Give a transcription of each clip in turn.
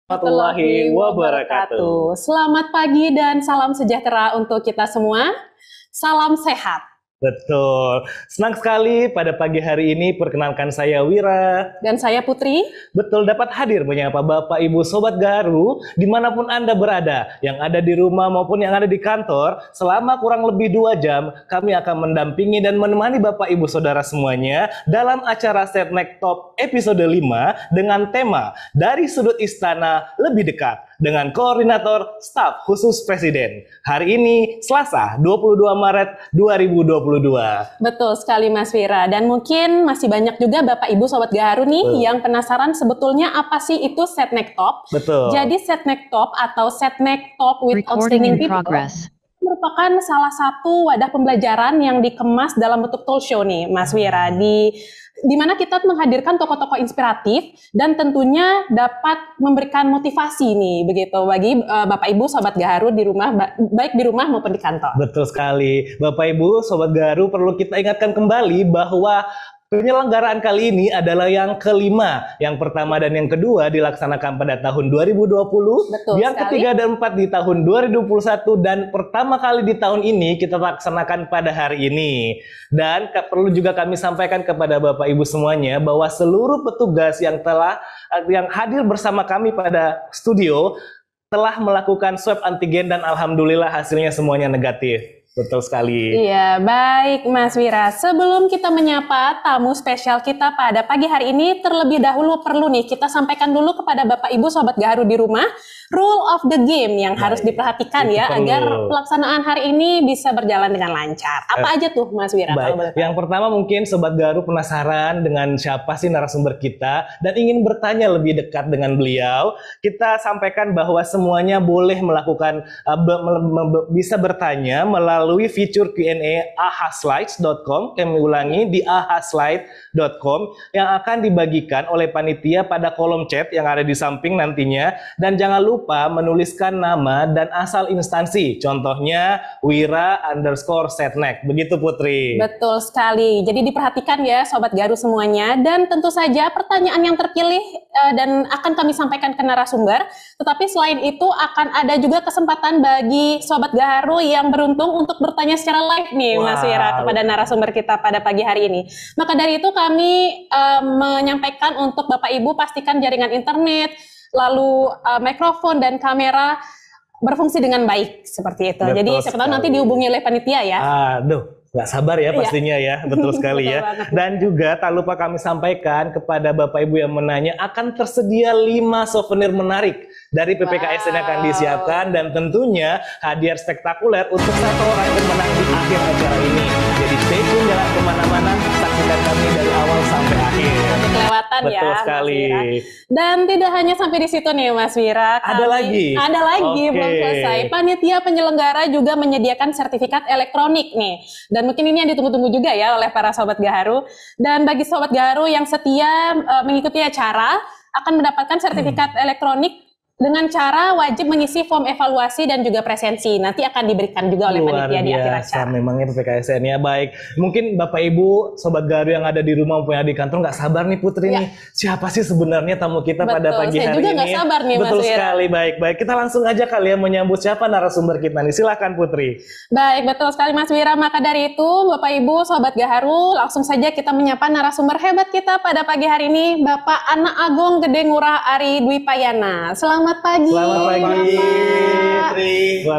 Warahmatullahi wabarakatuh. Selamat pagi dan salam sejahtera untuk kita semua. Salam sehat. Betul. Senang sekali pada pagi hari ini perkenalkan saya Wira. Dan saya Putri. Betul, dapat hadir menyapa Bapak Ibu Sobat Gaharu dimanapun Anda berada, yang ada di rumah maupun yang ada di kantor. Selama kurang lebih 2 jam kami akan mendampingi dan menemani Bapak Ibu Saudara semuanya dalam acara Setnek Top episode 5 dengan tema Dari Sudut Istana Lebih Dekat dengan Koordinator Staf Khusus Presiden. Hari ini Selasa 22 Maret 2022. Betul sekali Mas Wira. Dan mungkin masih banyak juga Bapak Ibu Sobat Gaharu nih yang penasaran sebetulnya apa sih itu Setnek Top. Betul. Jadi Setnek Top atau Setnek Top with Outstanding People merupakan salah satu wadah pembelajaran yang dikemas dalam bentuk talk show nih Mas Wira, di mana kita menghadirkan tokoh-tokoh inspiratif dan tentunya dapat memberikan motivasi nih begitu bagi Bapak Ibu Sobat Gaharu di rumah, baik di rumah maupun di kantor. Betul sekali. Bapak Ibu Sobat Gaharu, perlu kita ingatkan kembali bahwa penyelenggaraan kali ini adalah yang kelima. Yang pertama dan yang kedua dilaksanakan pada tahun 2020. Betul yang sekali. ketiga dan keempat di tahun 2021. Dan pertama kali di tahun ini kita laksanakan pada hari ini. Dan perlu juga kami sampaikan kepada Bapak Ibu semuanya bahwa seluruh petugas yang hadir bersama kami pada studio telah melakukan swab antigen dan alhamdulillah hasilnya semuanya negatif. Betul sekali. Iya, baik Mas Wira. Sebelum kita menyapa tamu spesial kita pada pagi hari ini, terlebih dahulu perlu nih kita sampaikan dulu kepada Bapak Ibu Sobat Gaharu di rumah, rule of the game yang harus diperhatikan ya, agar pelaksanaan hari ini bisa berjalan dengan lancar. Apa aja tuh Mas Wira? Baik. Yang pertama mungkin Sobat Gaharu penasaran dengan siapa sih narasumber kita dan ingin bertanya lebih dekat dengan beliau. Kita sampaikan bahwa semuanya boleh melakukan, bisa bertanya melalui fitur Q&A ahaslides.com. Kami ulangi, di ahaslides.com yang akan dibagikan oleh panitia pada kolom chat yang ada di samping nantinya. Dan jangan lupa menuliskan nama dan asal instansi. Contohnya Wira_Setnek. Begitu Putri. Betul sekali. Jadi diperhatikan ya Sobat Gaharu semuanya. Dan tentu saja pertanyaan yang terpilih dan akan kami sampaikan ke narasumber. Tetapi selain itu akan ada juga kesempatan bagi Sobat Gaharu yang beruntung untuk bertanya secara live nih Mas Wira kepada narasumber kita pada pagi hari ini. Maka dari itu kami menyampaikan untuk Bapak Ibu pastikan jaringan internet, lalu mikrofon dan kamera berfungsi dengan baik seperti itu. Betul. Jadi siapa tahu nanti dihubungi oleh panitia ya. Aduh, nggak sabar ya pastinya ya, betul sekali ya. Dan juga tak lupa kami sampaikan kepada Bapak Ibu yang menanya akan tersedia 5 souvenir menarik dari PPKSN yang akan disiapkan dan tentunya hadiah spektakuler untuk 1 orang pemenang di akhir acara ini. Jadi stay tune, jangan kemana-mana, saksikan kami dari awal sampai akhir. Kelewatan ya. Betul sekali. Dan tidak hanya sampai di situ nih Mas Wira. Ada lagi belum selesai. Panitia penyelenggara juga menyediakan sertifikat elektronik nih. Dan mungkin ini yang ditunggu-tunggu juga ya oleh para Sobat Gaharu. Dan bagi Sobat Gaharu yang setia mengikuti acara akan mendapatkan sertifikat elektronik dengan cara wajib mengisi form evaluasi dan juga presensi. Nanti akan diberikan juga oleh panitia di akhir acara. Memangnya PPKSN-nya baik. Mungkin Bapak Ibu Sobat Gaharu yang ada di rumah maupun yang di kantor nggak sabar nih Putri nih. Siapa sih sebenarnya tamu kita pada pagi hari ini? Saya juga nggak sabar nih Mas Wira. Betul sekali, baik. Kita langsung aja kali ya menyambut siapa narasumber kita nih. Silakan Putri. Baik, betul sekali Mas Wira. Maka dari itu Bapak Ibu Sobat Gaharu, langsung saja kita menyapa narasumber hebat kita pada pagi hari ini, Bapak Anak Agung Gede Ngurah Ari Dwi Payana. Selamat pagi. Selamat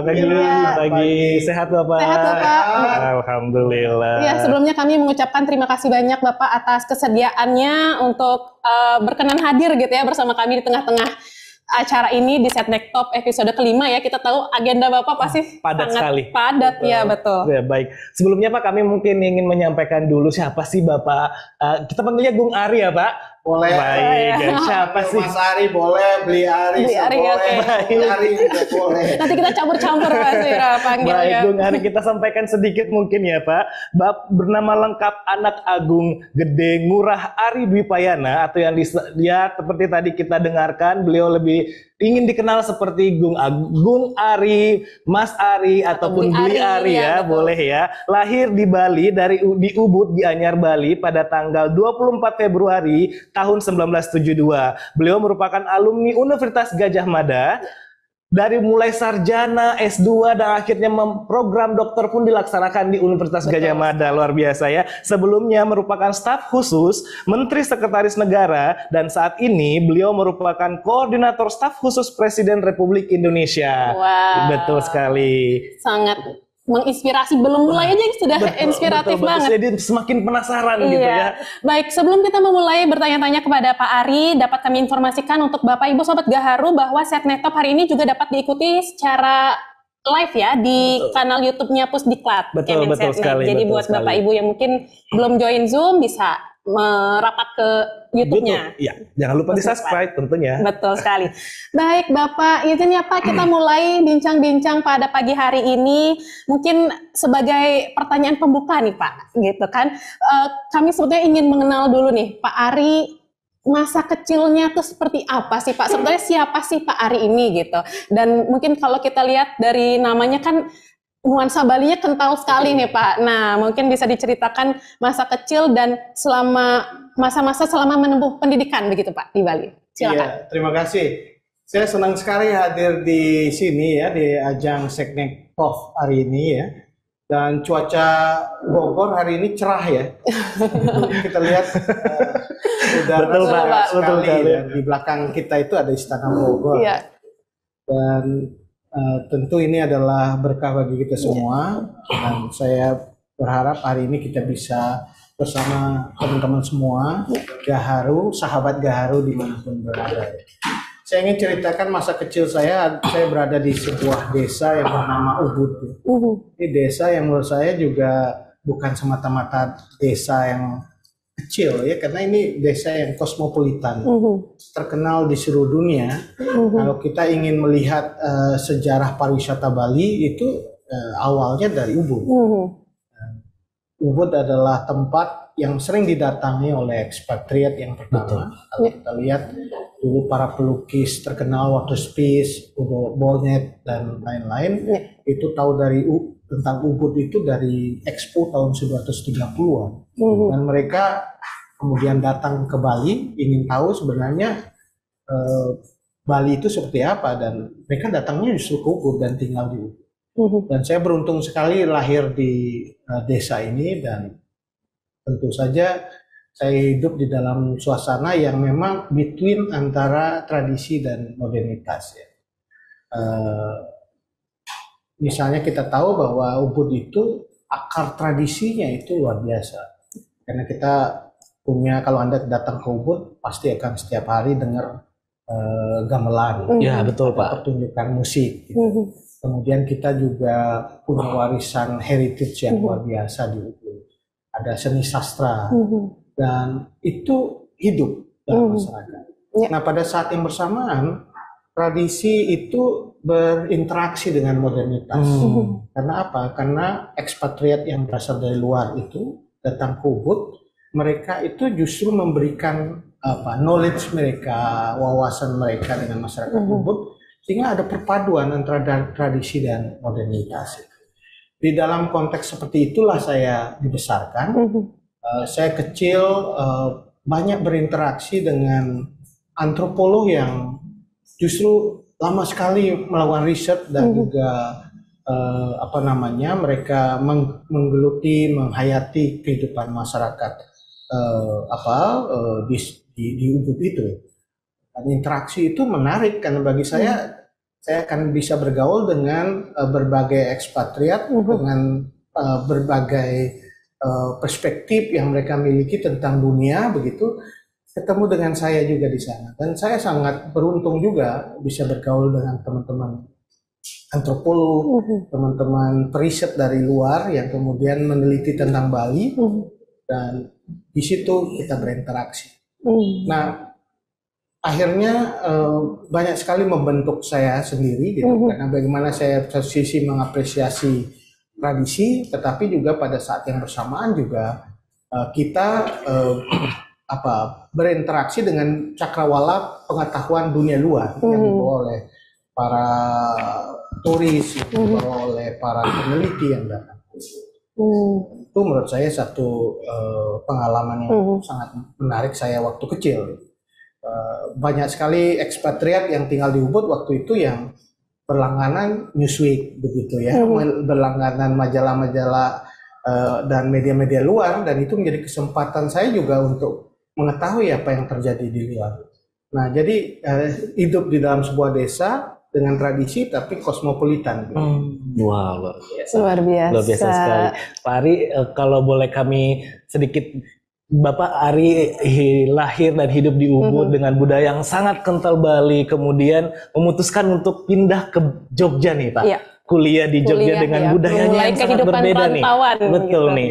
pagi, Selamat pagi. Sehat Bapak? Sehat Bapak. Alhamdulillah. Ya, sebelumnya kami mengucapkan terima kasih banyak Bapak atas kesediaannya untuk berkenan hadir gitu ya bersama kami di tengah-tengah acara ini di Setnek Top episode kelima ya. Kita tahu agenda Bapak pasti padat sangat sekali. Padat ya, betul. Ya, baik. Sebelumnya Pak, kami mungkin ingin menyampaikan dulu siapa sih Bapak. Kita panggilnya Gung Ari ya Pak. Boleh. Baik. Siapa sih? Mas Ari boleh, beli Ari boleh. Beli Ari juga boleh. Nanti kita campur-campur Mas Wira panggilnya. Baik, Gung Ari, kita sampaikan sedikit mungkin ya Pak. Bernama lengkap Anak Agung Gede Ngurah Ari Dwi Payana, atau yang dia seperti tadi kita dengarkan, beliau lebih ingin dikenal seperti Gung Ari, Mas Ari ataupun Bli Ari ya, boleh ya. Lahir di Bali di Ubud di Anyar Bali pada tanggal 24 Februari tahun 1972. Beliau merupakan alumni Universitas Gadjah Mada. Dari mulai sarjana, S2 dan akhirnya program dokter pun dilaksanakan di Universitas Gadjah Mada, luar biasa ya. Sebelumnya merupakan staf khusus Menteri Sekretaris Negara dan saat ini beliau merupakan koordinator staf khusus Presiden Republik Indonesia. Wow. Betul sekali. Sangat menginspirasi, belum mulai aja sudah inspiratif banget. Jadi semakin penasaran gitu ya. Baik, sebelum kita memulai bertanya-tanya kepada Pak Ari, dapat kami informasikan untuk Bapak Ibu Sobat Gaharu bahwa Setnektop hari ini juga dapat diikuti secara live ya di kanal YouTube-nya Pusdiklat. Betul sekali. Jadi buat Bapak Ibu yang mungkin belum join Zoom bisa merapat ke YouTube-nya. Iya, jangan lupa di-subscribe tentunya. Betul sekali. Baik, Bapak, izin ya Pak, kita mulai bincang-bincang pada pagi hari ini. Mungkin sebagai pertanyaan pembuka nih Pak, gitu kan. Kami sebetulnya ingin mengenal dulu nih, Pak Ari, masa kecilnya tuh seperti apa sih Pak? Sebenarnya siapa sih Pak Ari ini gitu? Dan mungkin kalau kita lihat dari namanya kan, nuansa Balinya kental sekali nih Pak. Nah, mungkin bisa diceritakan masa kecil dan selama masa-masa selama menempuh pendidikan begitu Pak di Bali. Silakan. Iya, terima kasih. Saya senang sekali hadir di sini ya di ajang Setnektop hari ini ya. Dan cuaca Bogor hari ini cerah ya. Kita lihat udara cerah sekali dan di belakang kita itu ada Istana Bogor. Iya. Dan tentu ini adalah berkah bagi kita semua dan saya berharap hari ini kita bisa bersama teman-teman semua Gaharu, sahabat Gaharu dimanapun berada. Saya ingin ceritakan masa kecil saya berada di sebuah desa yang bernama Ubud. Ini desa yang menurut saya juga bukan semata-mata desa yang kecil ya, karena ini desa yang kosmopolitan, terkenal di seluruh dunia. Kalau kita ingin melihat sejarah pariwisata Bali itu awalnya dari Ubud. Ubud adalah tempat yang sering didatangi oleh ekspatriat yang pertama. Kalau kita lihat dulu para pelukis terkenal waktu Spies, Udo Bonnet dan lain-lain itu tahu tentang Ubud itu dari Expo tahun 1930-an. Dan mereka kemudian datang ke Bali ingin tahu sebenarnya Bali itu seperti apa, dan mereka datangnya justru ke Ubud dan tinggal di Ubud. Dan saya beruntung sekali lahir di desa ini dan tentu saja saya hidup di dalam suasana yang memang between antara tradisi dan modernitas ya. Misalnya kita tahu bahwa Ubud itu akar tradisinya itu luar biasa. Karena kita punya, kalau Anda datang ke Ubud pasti akan setiap hari dengar gamelan. Ya, betul Pak. Pertunjukan musik gitu. Kemudian kita juga punya warisan heritage yang luar biasa di Ubud. Ada seni sastra. Dan itu hidup dalam masyarakat. Nah, pada saat yang bersamaan tradisi itu berinteraksi dengan modernitas. Karena apa? Karena ekspatriat yang berasal dari luar itu datang ke Ubud, mereka itu justru memberikan knowledge mereka, wawasan mereka dengan masyarakat Ubud, sehingga ada perpaduan antara tradisi dan modernitas. Di dalam konteks seperti itulah saya dibesarkan. Saya kecil banyak berinteraksi dengan antropolog yang justru lama sekali melakukan riset dan juga mereka menggeluti, menghayati kehidupan masyarakat di Ubud itu. Dan interaksi itu menarik karena bagi saya akan bisa bergaul dengan berbagai ekspatriat dengan berbagai perspektif yang mereka miliki tentang dunia begitu, ketemu dengan saya juga di sana. Dan saya sangat beruntung juga bisa bergaul dengan teman-teman antropolog, teman-teman periset dari luar yang kemudian meneliti tentang Bali, dan di situ kita berinteraksi. Nah, akhirnya banyak sekali membentuk saya sendiri gitu, karena bagaimana saya sisi mengapresiasi tradisi, tetapi juga pada saat yang bersamaan juga kita berinteraksi dengan cakrawala pengetahuan dunia luar yang dibawa oleh para turis, dibawa oleh para peneliti yang datang. Itu menurut saya satu pengalaman yang sangat menarik saya waktu kecil. Banyak sekali ekspatriat yang tinggal di Ubud waktu itu yang berlangganan Newsweek begitu ya, berlangganan majalah-majalah dan media-media luar, dan itu menjadi kesempatan saya juga untuk mengetahui apa yang terjadi di luar. Nah, jadi hidup di dalam sebuah desa dengan tradisi tapi kosmopolitan. Wow, luar biasa. Luar biasa. Luar biasa sekali. Pak Ari, kalau boleh kami sedikit, Bapak Ari lahir dan hidup di Ubud dengan budaya yang sangat kental Bali, kemudian memutuskan untuk pindah ke Jogja nih Pak. Iya. Kuliah di Jogja dengan budayanya yang sangat berbeda nih. Betul gitu. nih,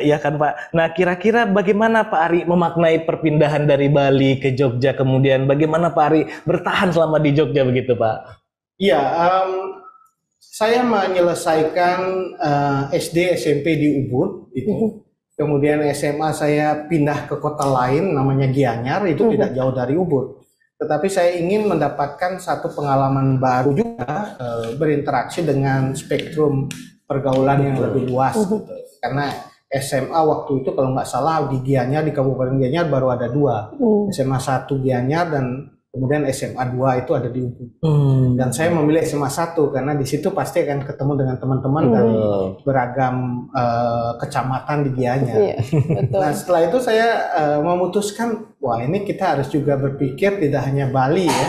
ya kan Pak. Nah, kira-kira bagaimana Pak Ari memaknai perpindahan dari Bali ke Jogja, kemudian bagaimana Pak Ari bertahan selama di Jogja begitu Pak? Iya, saya menyelesaikan SD SMP di Ubud itu. Kemudian SMA saya pindah ke kota lain namanya Gianyar, itu tidak jauh dari Ubud. Tetapi saya ingin mendapatkan satu pengalaman baru juga, berinteraksi dengan spektrum pergaulan yang lebih luas gitu. Karena SMA waktu itu kalau nggak salah di Gianyar, di Kabupaten Gianyar baru ada 2. SMA 1 Gianyar dan kemudian SMA 2 itu ada di Ubud. Dan saya memilih SMA 1 karena di situ pasti akan ketemu dengan teman-teman dari beragam kecamatan di Gianyar. Nah, setelah itu saya memutuskan, wah ini kita harus juga berpikir tidak hanya Bali ya.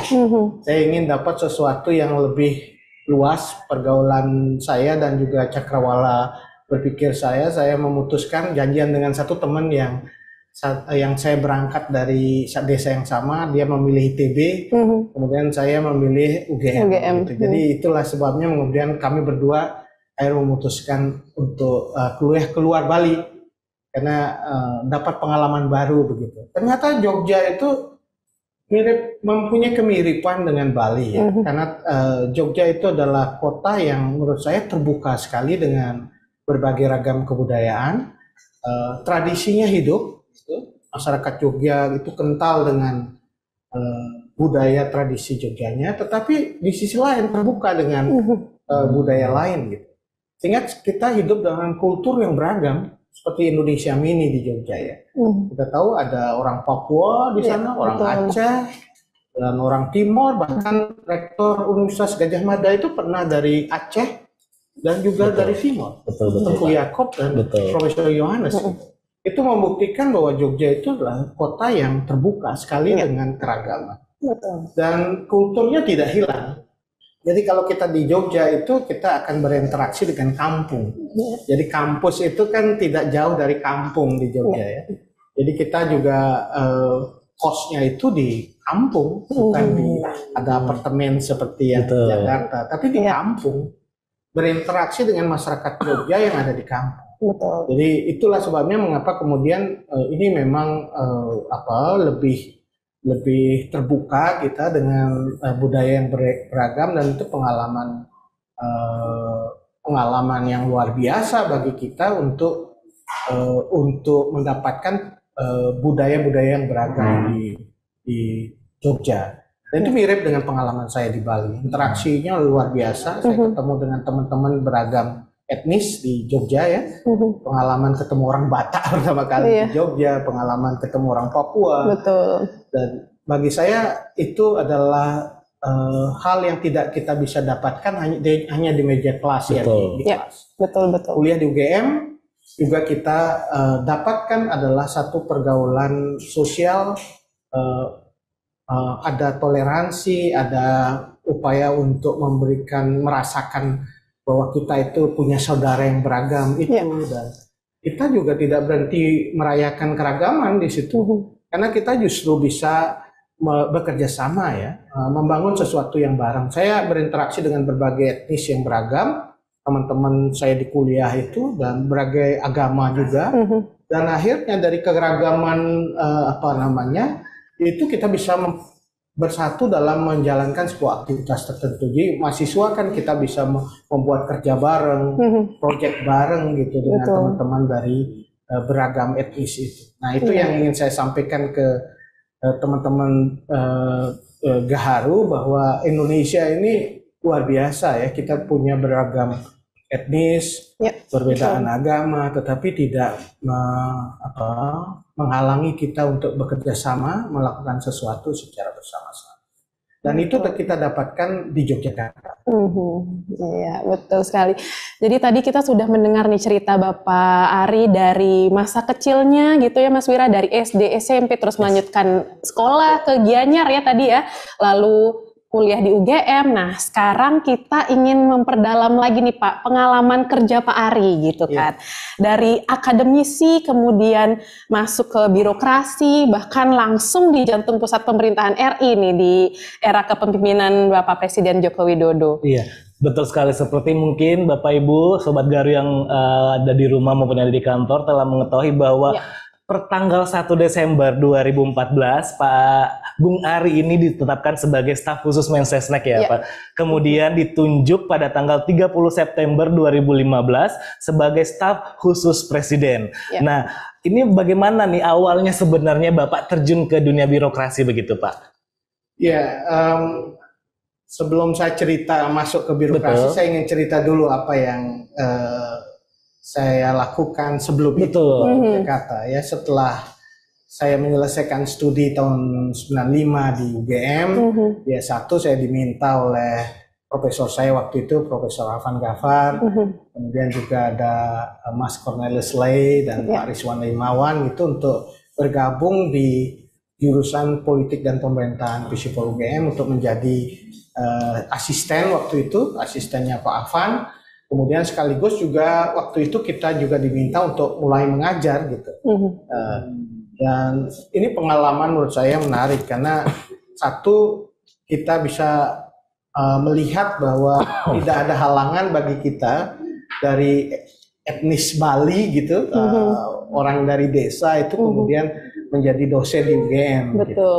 Saya ingin dapat sesuatu yang lebih luas pergaulan saya dan juga cakrawala berpikir saya. Saya memutuskan janjian dengan satu teman yang saya berangkat dari desa yang sama, dia memilih ITB, kemudian saya memilih UGM. Gitu. Jadi itulah sebabnya kemudian kami berdua akhirnya memutuskan untuk kuliah keluar Bali karena dapat pengalaman baru begitu. Ternyata Jogja itu mempunyai kemiripan dengan Bali ya, karena Jogja itu adalah kota yang menurut saya terbuka sekali dengan berbagai ragam kebudayaan, tradisinya hidup. Masyarakat Jogja itu kental dengan budaya tradisi Jogjanya, tetapi di sisi lain terbuka dengan budaya lain gitu. Sehingga kita hidup dengan kultur yang beragam seperti Indonesia mini di Jogja ya. Kita tahu ada orang Papua di sana, orang Aceh, dan orang Timor, bahkan rektor Universitas Gadjah Mada itu pernah dari Aceh dan juga dari Timor. Tengku Yaakob dan Profesor Yohanes. Itu membuktikan bahwa Jogja itu adalah kota yang terbuka sekali dengan keragaman. Dan kulturnya tidak hilang. Jadi kalau kita di Jogja itu kita akan berinteraksi dengan kampung. Jadi kampus itu kan tidak jauh dari kampung di Jogja ya. Jadi kita juga kosnya itu di kampung, bukan di ada apartemen seperti yang di Jakarta, tapi di kampung. Berinteraksi dengan masyarakat Jogja yang ada di kampung. Jadi itulah sebabnya mengapa kemudian ini memang lebih terbuka kita dengan budaya yang beragam, dan itu pengalaman yang luar biasa bagi kita untuk mendapatkan budaya-budaya yang beragam di Jogja. Dan itu mirip dengan pengalaman saya di Bali. Interaksinya luar biasa. Saya ketemu dengan teman-teman beragam etnis di Jogja ya, pengalaman ketemu orang Batak pertama kali di Jogja, pengalaman ketemu orang Papua. Dan bagi saya itu adalah hal yang tidak kita bisa dapatkan hanya di meja kelas ya, di kelas. Kuliah di UGM juga kita dapatkan adalah satu pergaulan sosial, ada toleransi, ada upaya untuk merasakan bahwa kita itu punya saudara yang beragam itu, dan kita juga tidak berhenti merayakan keragaman di situ, karena kita justru bisa bekerja sama ya, membangun sesuatu yang bareng. Saya berinteraksi dengan berbagai etnis yang beragam, teman-teman saya di kuliah itu, dan berbagai agama juga, dan akhirnya dari keragaman itu kita bisa bersatu dalam menjalankan sebuah aktivitas tertentu. Jadi mahasiswa kan kita bisa membuat kerja bareng, proyek bareng gitu dengan teman-teman dari beragam etnis itu. Nah, itu yang ingin saya sampaikan ke teman-teman Gaharu, bahwa Indonesia ini luar biasa ya, kita punya beragam etnis, perbedaan agama, tetapi tidak menghalangi kita untuk bekerja sama, melakukan sesuatu secara bersama-sama. Dan itu kita dapatkan di Yogyakarta. Iya, betul sekali. Jadi tadi kita sudah mendengar nih cerita Bapak Ari dari masa kecilnya gitu ya Mas Wira, dari SD, SMP, terus melanjutkan sekolah ke Gianyar ya tadi ya, lalu kuliah di UGM. Nah, sekarang kita ingin memperdalam lagi nih Pak, pengalaman kerja Pak Ari gitu kan. Dari akademisi, kemudian masuk ke birokrasi, bahkan langsung di jantung pusat pemerintahan RI nih di era kepemimpinan Bapak Presiden Joko Widodo. Iya, betul sekali. Seperti mungkin Bapak Ibu, Sobat Garu yang ada di rumah maupun ada di kantor telah mengetahui bahwa pertanggal 1 Desember 2014, Pak Bung Ari ini ditetapkan sebagai staf khusus Mensesnek ya Pak. Kemudian ditunjuk pada tanggal 30 September 2015 sebagai staf khusus Presiden. Nah, ini bagaimana nih awalnya sebenarnya Bapak terjun ke dunia birokrasi begitu Pak? Ya, sebelum saya cerita masuk ke birokrasi, saya ingin cerita dulu apa yang saya lakukan sebelum itu di Jakarta ya. Setelah saya menyelesaikan studi tahun 95 di UGM, ya satu saya diminta oleh profesor saya waktu itu, Profesor Afan Ghaffar, kemudian juga ada Mas Cornelis Lay dan Pak Rizwan Limawan itu untuk bergabung di jurusan politik dan pemerintahan Visipol UGM untuk menjadi asisten waktu itu, asistennya Pak Afan. Kemudian sekaligus juga waktu itu kita juga diminta untuk mulai mengajar gitu. Dan ini pengalaman menurut saya menarik karena satu, kita bisa melihat bahwa tidak ada halangan bagi kita dari etnis Bali gitu, orang dari desa itu kemudian menjadi dosen di UGM. Betul. Gitu.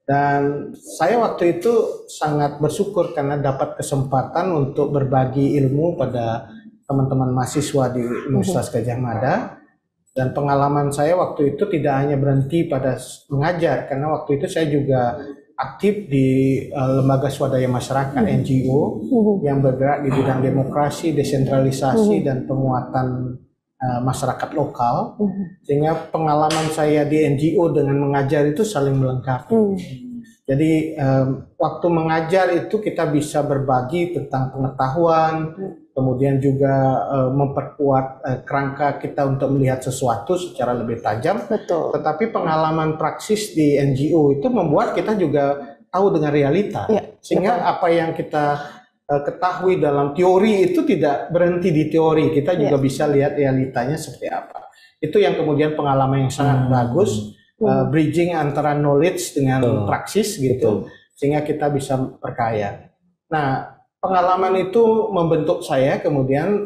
Dan saya waktu itu sangat bersyukur karena dapat kesempatan untuk berbagi ilmu pada teman-teman mahasiswa di Universitas Gadjah Mada. Dan pengalaman saya waktu itu tidak hanya berhenti pada mengajar, karena waktu itu saya juga aktif di lembaga swadaya masyarakat NGO yang bergerak di bidang demokrasi, desentralisasi, dan penguatan masyarakat lokal, sehingga pengalaman saya di NGO dengan mengajar itu saling melengkapi. Jadi waktu mengajar itu kita bisa berbagi tentang pengetahuan, kemudian juga memperkuat kerangka kita untuk melihat sesuatu secara lebih tajam. Betul. Tetapi pengalaman praksis di NGO itu membuat kita juga tahu dengan realita, sehingga apa yang kita ketahui dalam teori itu tidak berhenti di teori, kita juga bisa lihat realitanya seperti apa. Itu yang kemudian pengalaman yang sangat bagus, bridging antara knowledge dengan praksis gitu, sehingga kita bisa berkaya. Nah, pengalaman itu membentuk saya, kemudian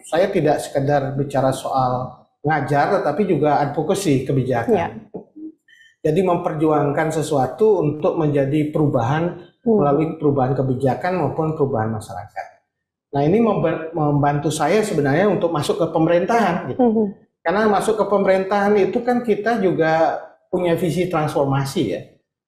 saya tidak sekedar bicara soal ngajar, tetapi juga advokasi kebijakan. Jadi memperjuangkan sesuatu untuk menjadi perubahan melalui perubahan kebijakan maupun perubahan masyarakat. Nah, ini membantu saya sebenarnya untuk masuk ke pemerintahan gitu. Karena masuk ke pemerintahan itu kan kita juga punya visi transformasi ya.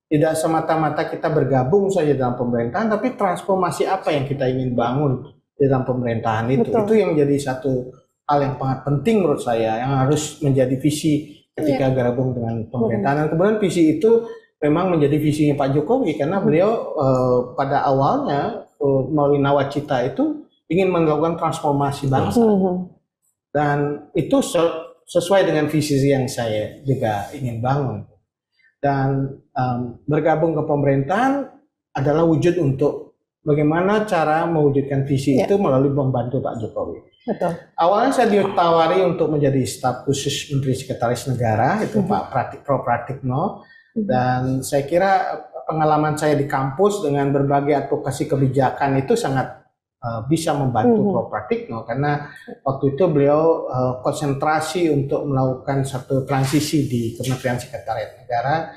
Tidak semata-mata kita bergabung saja dalam pemerintahan, tapi transformasi apa yang kita ingin bangun di dalam pemerintahan itu. Itu yang menjadi satu hal yang sangat penting menurut saya, yang harus menjadi visi ketika gabung dengan pemerintahan. Dan kemudian visi itu memang menjadi visinya Pak Jokowi, karena beliau pada awalnya melalui Nawacita itu ingin melakukan transformasi bangsa. Dan itu sesuai dengan visi yang saya juga ingin bangun. Dan bergabung ke pemerintahan adalah wujud untuk bagaimana cara mewujudkan visi itu melalui membantu Pak Jokowi. Betul. Awalnya saya ditawari untuk menjadi staf khusus Menteri Sekretaris Negara, itu Pak Prof. Pratikno. Dan saya kira pengalaman saya di kampus dengan berbagai advokasi kebijakan itu sangat bisa membantu Prof. Pratikno, karena waktu itu beliau konsentrasi untuk melakukan satu transisi di Kementerian Sekretariat Negara,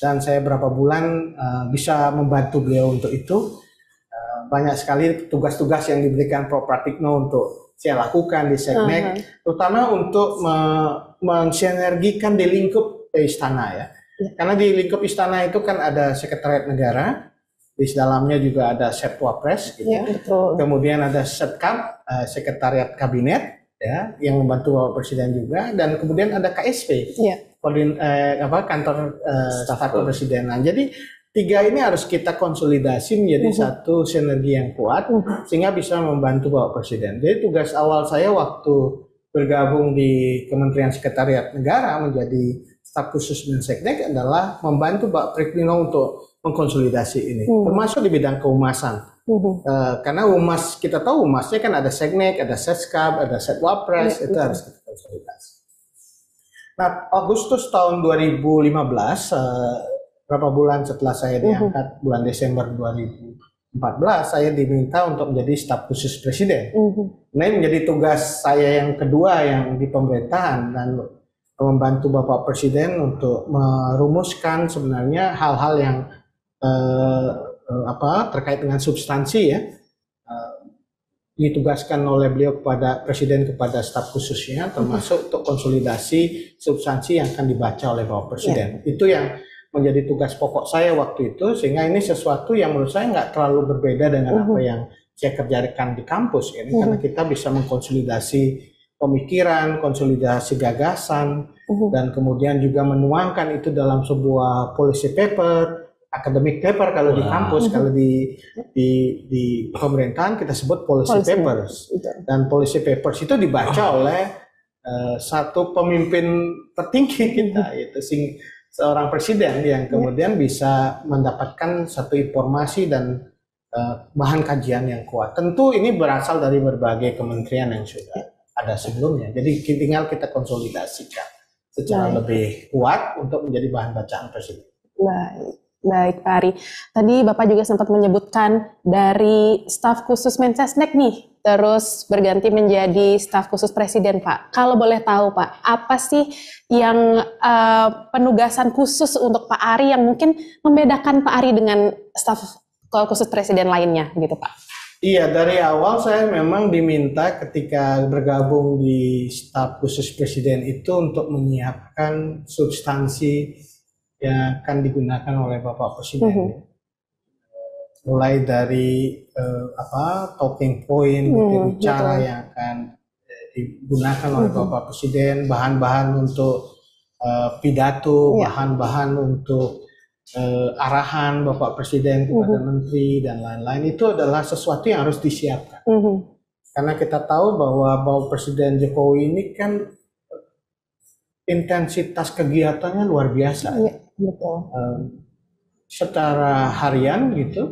dan saya berapa bulan bisa membantu beliau untuk itu. Banyak sekali tugas-tugas yang diberikan Prof. Pratikno untuk saya lakukan di Seknek, terutama untuk mensinergikan di lingkup istana ya. Karena di lingkup istana itu kan ada Sekretariat Negara, di dalamnya juga ada Setwapres, gitu. Betul. Kemudian ada Setkap, Sekretariat Kabinet, ya, yang membantu Bapak Presiden juga, dan kemudian ada KSP, Kantor Staf Kepresidenan. Jadi 3 ini harus kita konsolidasi menjadi satu sinergi yang kuat sehingga bisa membantu Bapak Presiden. Jadi tugas awal saya waktu bergabung di Kementerian Sekretariat Negara menjadi staf khusus Menseknek adalah membantu Pak Priklino untuk mengkonsolidasi ini, termasuk di bidang kehumasan. Karena humas, kita tahu humasnya kan ada Seknek, ada Setskap, ada Setwapres, itu harus kita konsolidasi. Nah, Agustus tahun 2015, berapa bulan setelah saya diangkat, bulan Desember 2014, saya diminta untuk menjadi staf khusus Presiden. Nah, ini menjadi tugas saya yang kedua yang di pemerintahan dan membantu Bapak Presiden untuk merumuskan sebenarnya hal-hal yang terkait dengan substansi ya. Ditugaskan oleh beliau kepada Presiden kepada staf khususnya, termasuk untuk konsolidasi substansi yang akan dibaca oleh Bapak Presiden. Itu yang menjadi tugas pokok saya waktu itu, sehingga ini sesuatu yang menurut saya nggak terlalu berbeda dengan apa yang saya kerjakan di kampus ini, karena kita bisa mengkonsolidasi pemikiran, konsolidasi gagasan, dan kemudian juga menuangkan itu dalam sebuah policy paper, academic paper kalau di kampus, kalau di pemerintahan kita sebut policy papers, dan policy papers itu dibaca oleh satu pemimpin tertinggi kita, yaitu seorang presiden yang kemudian bisa mendapatkan satu informasi dan bahan kajian yang kuat. Tentu ini berasal dari berbagai kementerian yang sudah ada sebelumnya. Jadi tinggal kita konsolidasikan secara lebih kuat untuk menjadi bahan bacaan presiden. Baik Pak Ari. Tadi Bapak juga sempat menyebutkan dari staf khusus Mensesnek nih, terus berganti menjadi staf khusus Presiden Pak. Kalau boleh tahu Pak, apa sih yang penugasan khusus untuk Pak Ari yang mungkin membedakan Pak Ari dengan staf khusus Presiden lainnya gitu Pak? Iya, dari awal saya memang diminta ketika bergabung di staf khusus Presiden itu untuk menyiapkan substansi yang akan digunakan oleh Bapak Presiden. Mulai dari talking point, bicara yang akan digunakan oleh Bapak Presiden, bahan-bahan untuk pidato, bahan-bahan untuk arahan Bapak Presiden kepada menteri dan lain-lain, itu adalah sesuatu yang harus disiapkan. Karena kita tahu bahwa Bapak Presiden Jokowi ini kan intensitas kegiatannya luar biasa. Secara harian gitu,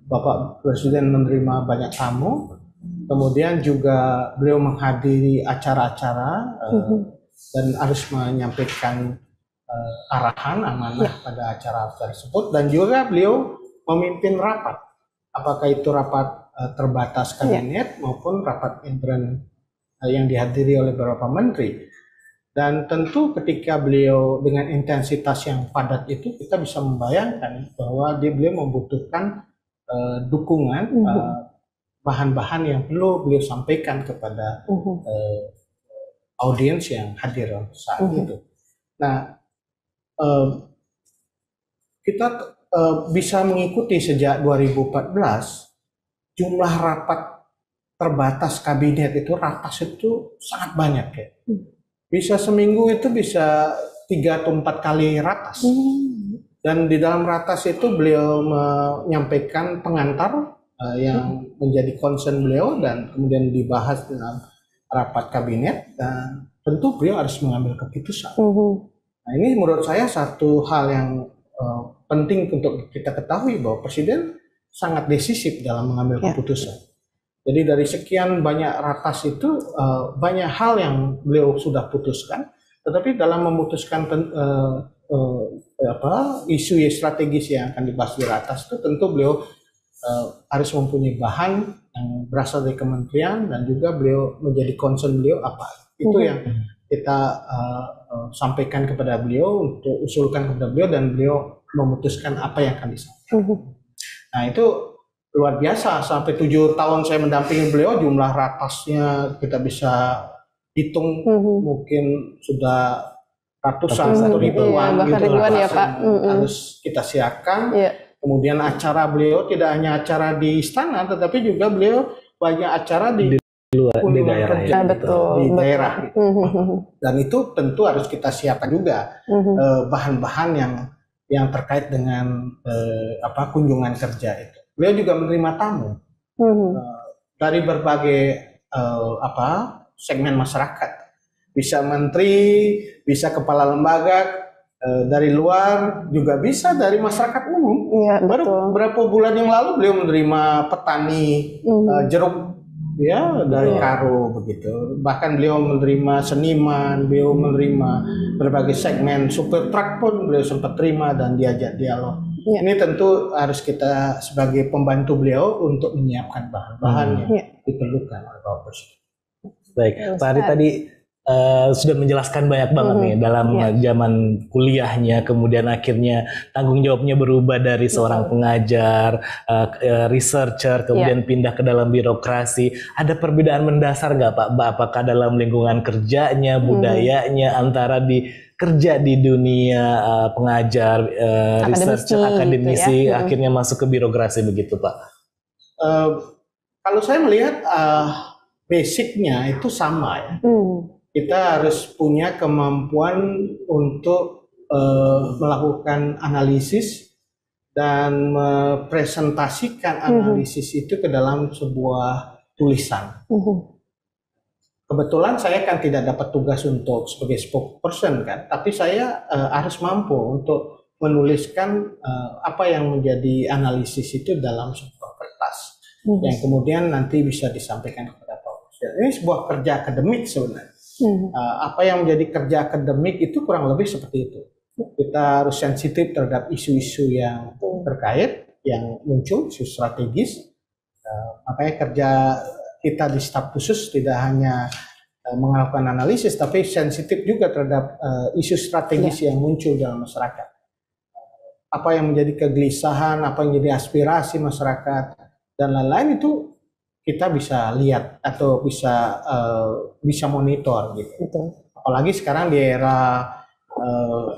Bapak Presiden menerima banyak tamu, kemudian juga beliau menghadiri acara-acara dan harus menyampaikan arahan amanah pada acara tersebut, dan juga beliau memimpin rapat, apakah itu rapat terbatas kabinet maupun rapat intern yang dihadiri oleh beberapa menteri. Dan tentu ketika beliau dengan intensitas yang padat itu, kita bisa membayangkan bahwa beliau membutuhkan dukungan, bahan-bahan yang perlu beliau sampaikan kepada audiens yang hadir saat itu. Nah, kita bisa mengikuti sejak 2014, jumlah rapat terbatas kabinet itu, ratas itu sangat banyak ya. Bisa seminggu itu bisa 3 atau 4 kali ratas. Dan di dalam ratas itu beliau menyampaikan pengantar yang menjadi concern beliau, dan kemudian dibahas dalam rapat kabinet, dan tentu beliau harus mengambil keputusan. Nah, ini menurut saya satu hal yang penting untuk kita ketahui, bahwa Presiden sangat decisif dalam mengambil keputusan. Jadi dari sekian banyak ratas itu banyak hal yang beliau sudah putuskan, tetapi dalam memutuskan isu strategis yang akan dibahas di ratas itu, tentu beliau harus mempunyai bahan yang berasal dari kementerian, dan juga beliau menjadi concern beliau apa. Itu yang kita sampaikan kepada beliau, untuk usulkan kepada beliau, dan beliau memutuskan apa yang akan disampaikan. Nah, itu luar biasa. Sampai 7 tahun saya mendampingi beliau, jumlah ratasnya kita bisa hitung mungkin sudah ratusan atau ribuan, bahkan gitu, ribuan ya ratas Pak. yang harus kita siapkan. Kemudian acara beliau tidak hanya acara di istana, tetapi juga beliau banyak acara di luar, di daerah ya, di daerah. Dan itu tentu harus kita siapkan juga bahan-bahan yang terkait dengan kunjungan kerja itu. Beliau juga menerima tamu dari berbagai segmen masyarakat. Bisa menteri, bisa kepala lembaga dari luar, juga bisa dari masyarakat umum. Baru beberapa bulan yang lalu beliau menerima petani jeruk ya dari Karo begitu. Bahkan beliau menerima seniman, beliau menerima berbagai segmen, supir truk pun beliau sempat terima dan diajak dialog. Ini tentu harus kita sebagai pembantu beliau untuk menyiapkan bahan-bahan yang diperlukan oleh Bapak Presiden. Baik, Pak Ari tadi sudah menjelaskan banyak banget nih dalam zaman kuliahnya, kemudian akhirnya tanggung jawabnya berubah dari seorang pengajar, researcher, kemudian pindah ke dalam birokrasi. Ada perbedaan mendasar nggak Pak? Apakah dalam lingkungan kerjanya, budayanya, antara kerja di dunia pengajar, researcher, akademisi, gitu ya? Akhirnya masuk ke birokrasi begitu Pak? Kalau saya melihat basicnya itu sama ya. Kita harus punya kemampuan untuk melakukan analisis dan mempresentasikan analisis itu ke dalam sebuah tulisan. Kebetulan saya kan tidak dapat tugas untuk sebagai spokesperson kan, tapi saya harus mampu untuk menuliskan apa yang menjadi analisis itu dalam sebuah kertas yang kemudian nanti bisa disampaikan kepada Pak Presiden. Ini sebuah kerja akademik sebenarnya. Apa yang menjadi kerja akademik itu kurang lebih seperti itu. Kita harus sensitif terhadap isu-isu yang terkait, yang muncul, isu strategis. Makanya kerja kita di staf khusus tidak hanya melakukan analisis, tapi sensitif juga terhadap isu strategis yang muncul dalam masyarakat. Apa yang menjadi kegelisahan, apa yang menjadi aspirasi masyarakat, dan lain-lain itu kita bisa lihat atau bisa monitor gitu. Apalagi sekarang di era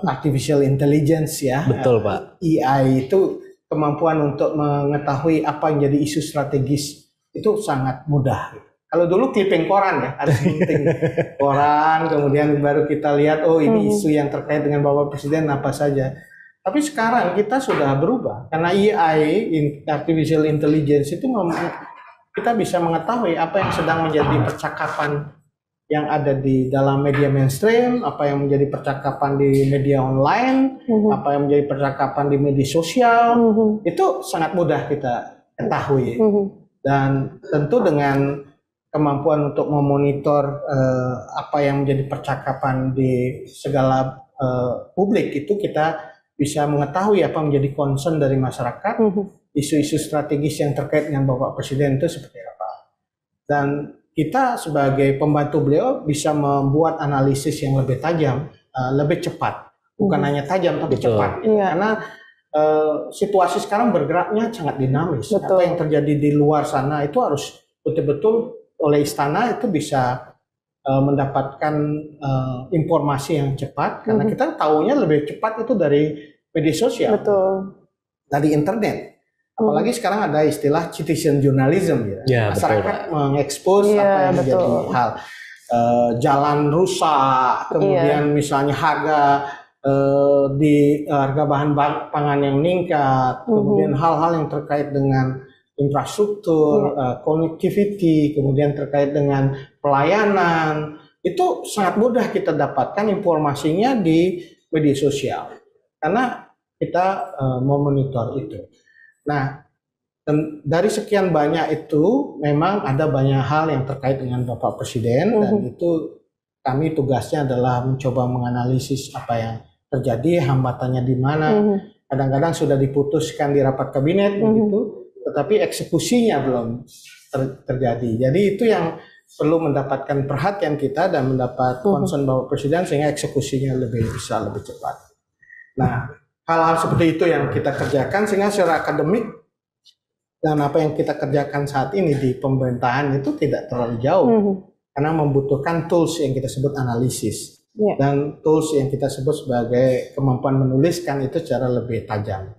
artificial intelligence ya. Betul Pak. AI itu kemampuan untuk mengetahui apa yang jadi isu strategis itu sangat mudah. Kalau dulu clipping koran ya, harus penting koran, kemudian baru kita lihat ini isu yang terkait dengan Bapak Presiden apa saja. Tapi sekarang kita sudah berubah karena AI, artificial intelligence itu kita bisa mengetahui apa yang sedang menjadi percakapan yang ada di dalam media mainstream, apa yang menjadi percakapan di media online, apa yang menjadi percakapan di media sosial, itu sangat mudah kita ketahui. Dan tentu dengan kemampuan untuk memonitor apa yang menjadi percakapan di segala publik, itu kita bisa mengetahui apa menjadi concern dari masyarakat, isu-isu strategis yang terkait dengan Bapak Presiden itu seperti apa. Dan kita sebagai pembantu beliau bisa membuat analisis yang lebih tajam, lebih cepat. Bukan hanya tajam tapi cepat. Karena situasi sekarang bergeraknya sangat dinamis. Apa yang terjadi di luar sana itu harus betul-betul oleh istana itu bisa mendapatkan informasi yang cepat. Karena kita tahunya lebih cepat itu dari media sosial. Dari internet. Apalagi sekarang ada istilah citizen journalism ya. Masyarakat mengekspos apa yang menjadi hal. Jalan rusak, kemudian misalnya harga bahan pangan yang meningkat, kemudian hal-hal yang terkait dengan infrastruktur, connectivity, kemudian terkait dengan pelayanan, itu sangat mudah kita dapatkan informasinya di media sosial. Karena kita memonitor itu. Nah, dari sekian banyak itu memang ada banyak hal yang terkait dengan Bapak Presiden dan itu kami tugasnya adalah mencoba menganalisis apa yang terjadi, hambatannya di mana. Kadang-kadang sudah diputuskan di rapat kabinet begitu, tetapi eksekusinya belum terjadi. Jadi itu yang perlu mendapatkan perhatian kita dan mendapat concern Bapak Presiden sehingga eksekusinya bisa lebih cepat. Nah, hal-hal seperti itu yang kita kerjakan sehingga secara akademik dan apa yang kita kerjakan saat ini di pemerintahan itu tidak terlalu jauh, karena membutuhkan tools yang kita sebut analisis. Dan tools yang kita sebut sebagai kemampuan menuliskan itu secara lebih tajam.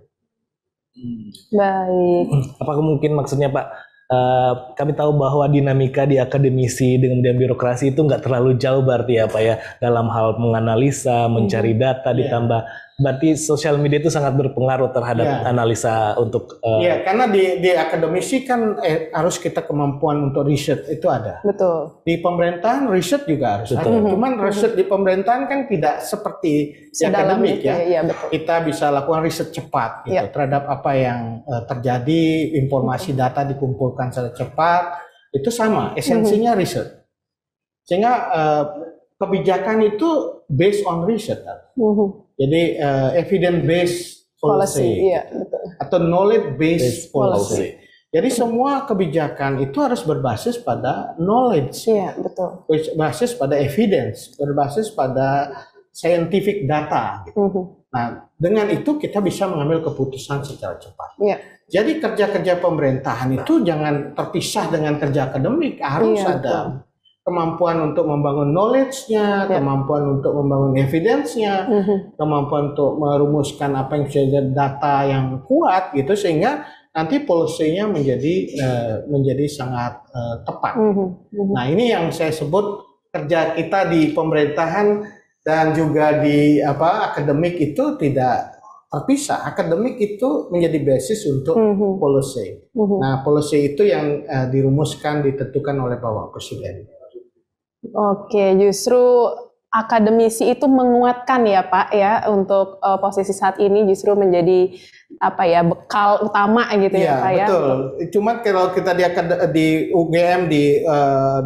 Baik. Apakah mungkin maksudnya Pak, kami tahu bahwa dinamika di akademisi dengan birokrasi itu nggak terlalu jauh berarti ya Pak ya, dalam hal menganalisa, mencari data, ditambah berarti sosial media itu sangat berpengaruh terhadap analisa untuk karena di akademisi kan harus kita kemampuan untuk riset itu ada. Betul. Di pemerintahan riset juga harus ada. Cuman riset di pemerintahan kan tidak seperti di akademik ya. Iya, betul. Kita bisa lakukan riset cepat gitu terhadap apa yang terjadi, informasi data dikumpulkan secara cepat, itu sama esensinya riset. Sehingga kebijakan itu based on riset. Jadi evidence based policy, atau knowledge based policy. Jadi semua kebijakan itu harus berbasis pada knowledge, berbasis pada evidence, berbasis pada scientific data. Gitu. Nah, dengan itu kita bisa mengambil keputusan secara cepat. Jadi kerja-kerja pemerintahan itu jangan terpisah dengan kerja akademik, harus ada kemampuan untuk membangun knowledge-nya, kemampuan untuk membangun evidence-nya, kemampuan untuk merumuskan apa yang bisa jadi data yang kuat gitu, sehingga nanti policy-nya menjadi sangat tepat. Nah, ini yang saya sebut kerja kita di pemerintahan dan juga di akademik itu tidak terpisah. Akademik itu menjadi basis untuk policy. Nah, policy itu yang dirumuskan, ditentukan oleh Bapak Presiden. Oke, justru akademisi itu menguatkan ya Pak ya, untuk posisi saat ini justru menjadi bekal utama gitu ya Pak ya. Betul. Cuma kalau kita di UGM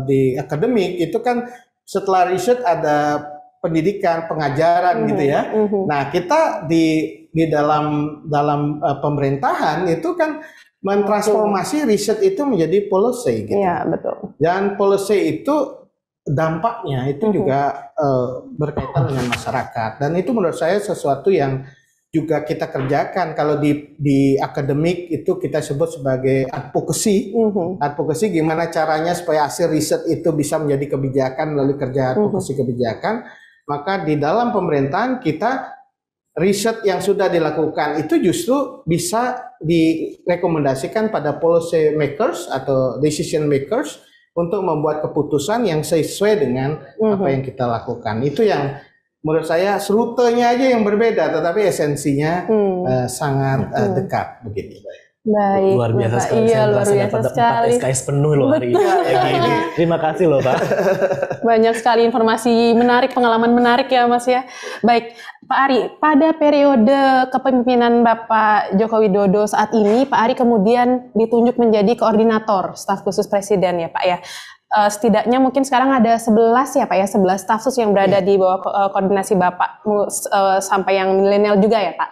di akademik itu kan setelah riset ada pendidikan, pengajaran gitu ya. Nah, kita di dalam pemerintahan itu kan mentransformasi riset itu menjadi policy gitu. Iya, betul. Dan policy itu dampaknya itu juga berkaitan dengan masyarakat, dan itu menurut saya sesuatu yang juga kita kerjakan. Kalau di akademik itu kita sebut sebagai advocacy. Advocacy gimana caranya supaya hasil riset itu bisa menjadi kebijakan melalui kerja advocacy kebijakan. Maka di dalam pemerintahan kita riset yang sudah dilakukan itu justru bisa direkomendasikan pada policy makers atau decision makers untuk membuat keputusan yang sesuai dengan apa yang kita lakukan. Itu yang menurut saya rutenya aja yang berbeda, tetapi esensinya sangat dekat begitu. Baik, luar biasa sekali. Iya, luar biasa sekali. 4 SKS penuh loh hari ini. Terima kasih loh Pak. Banyak sekali informasi menarik, pengalaman menarik ya Mas ya. Baik, Pak Ari, pada periode kepemimpinan Bapak Joko Widodo saat ini, Pak Ari kemudian ditunjuk menjadi koordinator staf khusus Presiden ya Pak ya. Setidaknya mungkin sekarang ada 11 ya Pak ya, 11 staf khusus yang berada di bawah koordinasi Bapak sampai yang milenial juga ya Pak.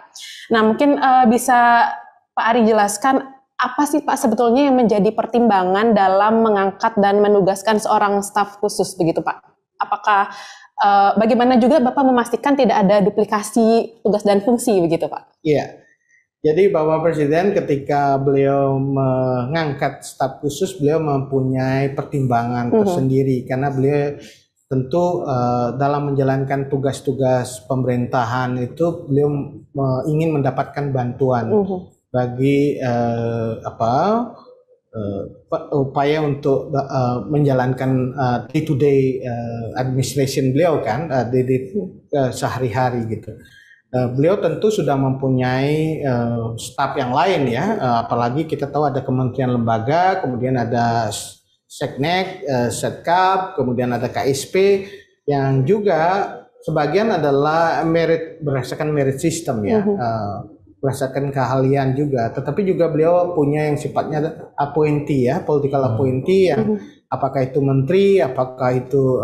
Nah, mungkin bisa Pak Ari jelaskan apa sih Pak sebetulnya yang menjadi pertimbangan dalam mengangkat dan menugaskan seorang staf khusus begitu Pak? Apakah bagaimana juga Bapak memastikan tidak ada duplikasi tugas dan fungsi begitu Pak? Iya, jadi Bapak Presiden ketika beliau mengangkat staf khusus, beliau mempunyai pertimbangan tersendiri, karena beliau tentu dalam menjalankan tugas-tugas pemerintahan itu beliau ingin mendapatkan bantuan bagi upaya untuk menjalankan day-to-day administration beliau kan, sehari-hari gitu. Beliau tentu sudah mempunyai staf yang lain ya, apalagi kita tahu ada kementerian lembaga, kemudian ada Seknek, Setkap, kemudian ada KSP yang juga sebagian adalah berdasarkan merit system ya. Berdasarkan keahlian juga, tetapi juga beliau punya yang sifatnya appointee ya, political appointee yang apakah itu menteri, apakah itu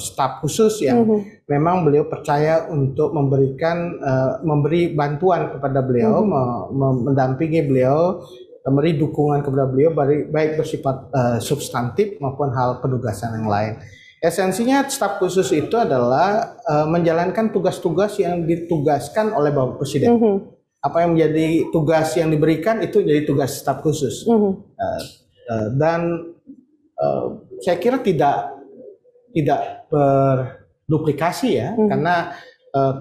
staf khusus yang memang beliau percaya untuk memberi bantuan kepada beliau, mendampingi beliau, memberi dukungan kepada beliau baik bersifat substantif maupun hal penugasan yang lain. Esensinya staf khusus itu adalah menjalankan tugas-tugas yang ditugaskan oleh Bapak Presiden. apa yang menjadi tugas yang diberikan itu jadi tugas staf khusus. Dan saya kira tidak berduplikasi ya, karena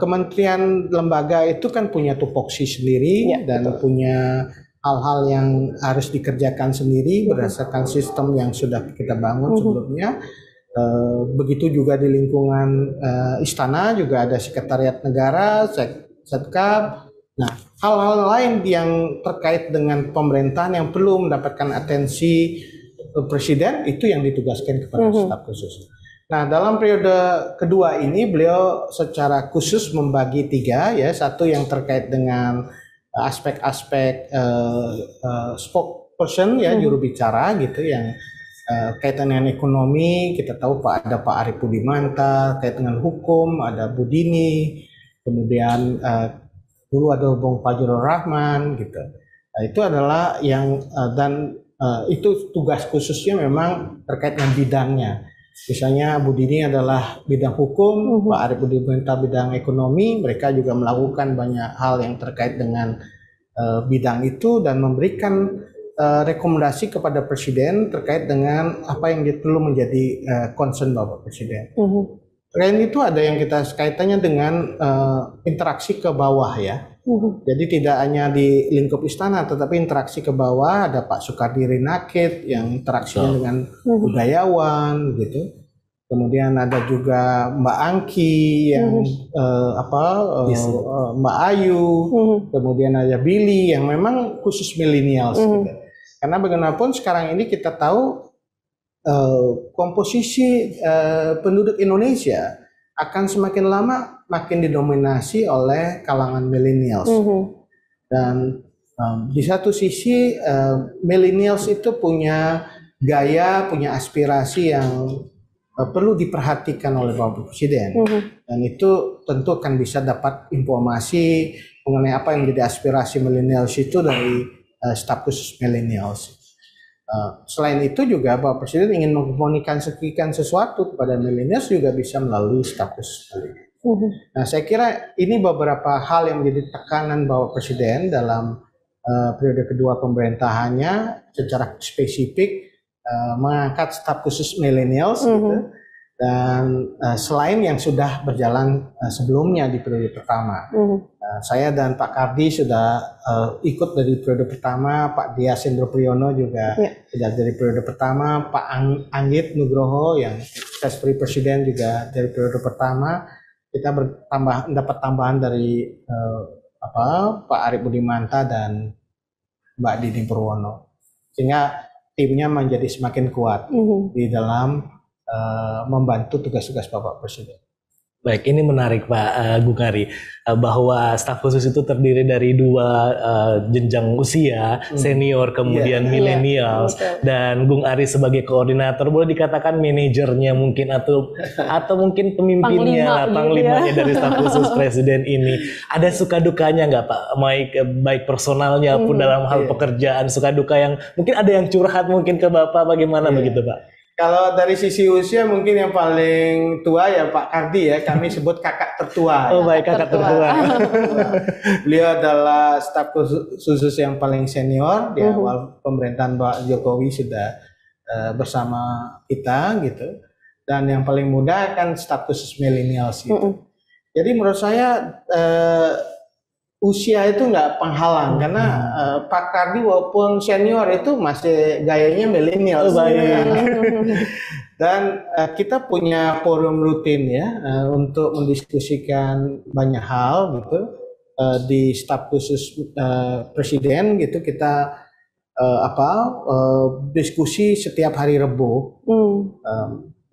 kementerian lembaga itu kan punya tupoksi sendiri dan punya hal-hal yang harus dikerjakan sendiri berdasarkan sistem yang sudah kita bangun sebelumnya. Begitu juga di lingkungan istana juga ada sekretariat negara, setkap. Nah, hal-hal lain yang terkait dengan pemerintahan yang perlu mendapatkan atensi presiden itu yang ditugaskan kepada staf khusus. Nah, dalam periode kedua ini beliau secara khusus membagi 3 ya, satu yang terkait dengan aspek-aspek spokesperson ya, juru bicara gitu yang kaitan dengan ekonomi. Kita tahu ada Pak Arief Budimanta, kaitan dengan hukum ada Budini, kemudian dulu ada Bung Fajrul Rahman gitu. Nah, itu adalah yang itu tugas khususnya memang terkait dengan bidangnya. Misalnya Budini adalah bidang hukum, Pak Arief Budimanta bidang ekonomi. Mereka juga melakukan banyak hal yang terkait dengan bidang itu dan memberikan rekomendasi kepada Presiden terkait dengan apa yang perlu menjadi concern Bapak Presiden. Selain itu ada yang kita kaitannya dengan interaksi ke bawah ya. Jadi tidak hanya di lingkup istana, tetapi interaksi ke bawah. Ada Pak Soekardi Rinakit yang interaksinya dengan budayawan gitu. Kemudian ada juga Mbak Angki yang Mbak Ayu. Kemudian ada Billy yang memang khusus millennials. Gitu. Karena bagaimanapun sekarang ini kita tahu komposisi penduduk Indonesia akan semakin lama makin didominasi oleh kalangan millennials. Dan di satu sisi millennials itu punya gaya, punya aspirasi yang perlu diperhatikan oleh Bapak Presiden. Dan itu tentu akan bisa dapat informasi mengenai apa yang menjadi aspirasi millennials itu dari staf khusus millennials. Selain itu juga Bapak Presiden ingin mengkomunikasikan sesuatu kepada millennials juga bisa melalui staf khusus millennials. Nah, saya kira ini beberapa hal yang menjadi tekanan Bapak Presiden dalam periode kedua pemerintahannya secara spesifik mengangkat staf khusus millennials gitu. Dan selain yang sudah berjalan sebelumnya di periode pertama. Saya dan Pak Kardi sudah ikut dari periode pertama, Pak Dias Hendro Priyono juga sudah dari periode pertama, Pak Anggit Nugroho yang Vice Presiden juga dari periode pertama. Kita dapat tambahan dari Pak Arief Budimanta dan Mbak Dini Purwono, sehingga timnya menjadi semakin kuat di dalam membantu tugas-tugas Bapak Presiden. Baik, ini menarik Pak Gung Ari, bahwa staf khusus itu terdiri dari 2 jenjang usia, senior kemudian millennials, dan Gung Ari sebagai koordinator, boleh dikatakan manajernya mungkin atau mungkin pemimpinnya, panglimanya dari staf khusus Presiden ini. Ada suka dukanya nggak Pak? Baik personalnya pun dalam hal pekerjaan, suka duka yang mungkin ada yang curhat mungkin ke Bapak, bagaimana begitu Pak? Kalau dari sisi usia mungkin yang paling tua ya Pak Kardi ya, kami sebut kakak tertua. Oh baik, kakak tertua. Beliau adalah staf khusus yang paling senior di awal pemerintahan Pak Jokowi sudah bersama kita gitu. Dan yang paling muda kan staf khusus millennials gitu. Jadi menurut saya usia itu nggak penghalang karena Pak Kardi walaupun senior itu masih gayanya milenial. Dan kita punya forum rutin ya untuk mendiskusikan banyak hal gitu di staf khusus Presiden gitu. Kita diskusi setiap hari Rabu.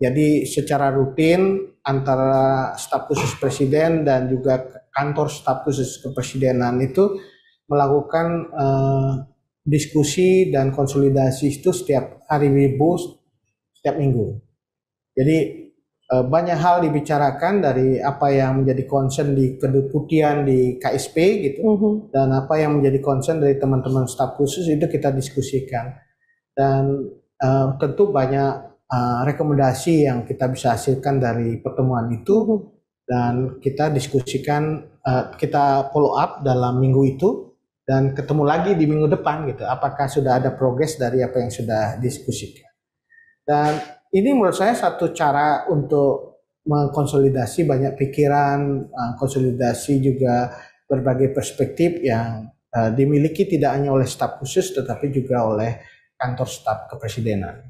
Jadi secara rutin antara staf khusus Presiden dan juga kantor staf khusus kepresidenan itu melakukan diskusi dan konsolidasi itu setiap hari Rabu, setiap minggu. Jadi banyak hal dibicarakan dari apa yang menjadi concern di kedeputian di KSP gitu, dan apa yang menjadi concern dari teman-teman staf khusus itu kita diskusikan. Dan tentu banyak rekomendasi yang kita bisa hasilkan dari pertemuan itu. Dan kita diskusikan kita follow up dalam minggu itu dan ketemu lagi di minggu depan gitu. Apakah sudah ada progres dari apa yang sudah diskusikan. Dan ini menurut saya satu cara untuk mengkonsolidasi banyak pikiran, konsolidasi juga berbagai perspektif yang dimiliki tidak hanya oleh staf khusus tetapi juga oleh kantor staf kepresidenan.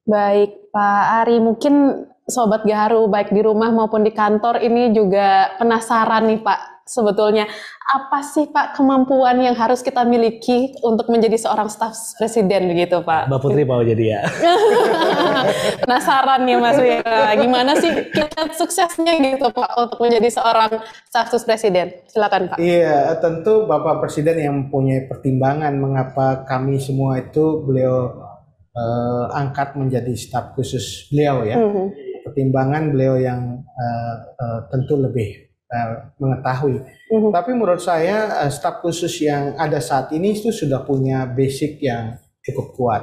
Baik, Pak Ari, mungkin Sobat Gaharu baik di rumah maupun di kantor ini juga penasaran nih Pak, sebetulnya apa sih Pak kemampuan yang harus kita miliki untuk menjadi seorang staf presiden begitu Pak? Mbak Putri mau jadi ya? Penasaran nih Mas ya, gimana sih kita suksesnya gitu Pak untuk menjadi seorang staf presiden? Silakan Pak. Iya, tentu Bapak Presiden yang mempunyai pertimbangan mengapa kami semua itu beliau angkat menjadi staf khusus beliau ya. Pertimbangan beliau yang tentu lebih mengetahui. Tapi menurut saya staf khusus yang ada saat ini itu sudah punya basic yang cukup kuat.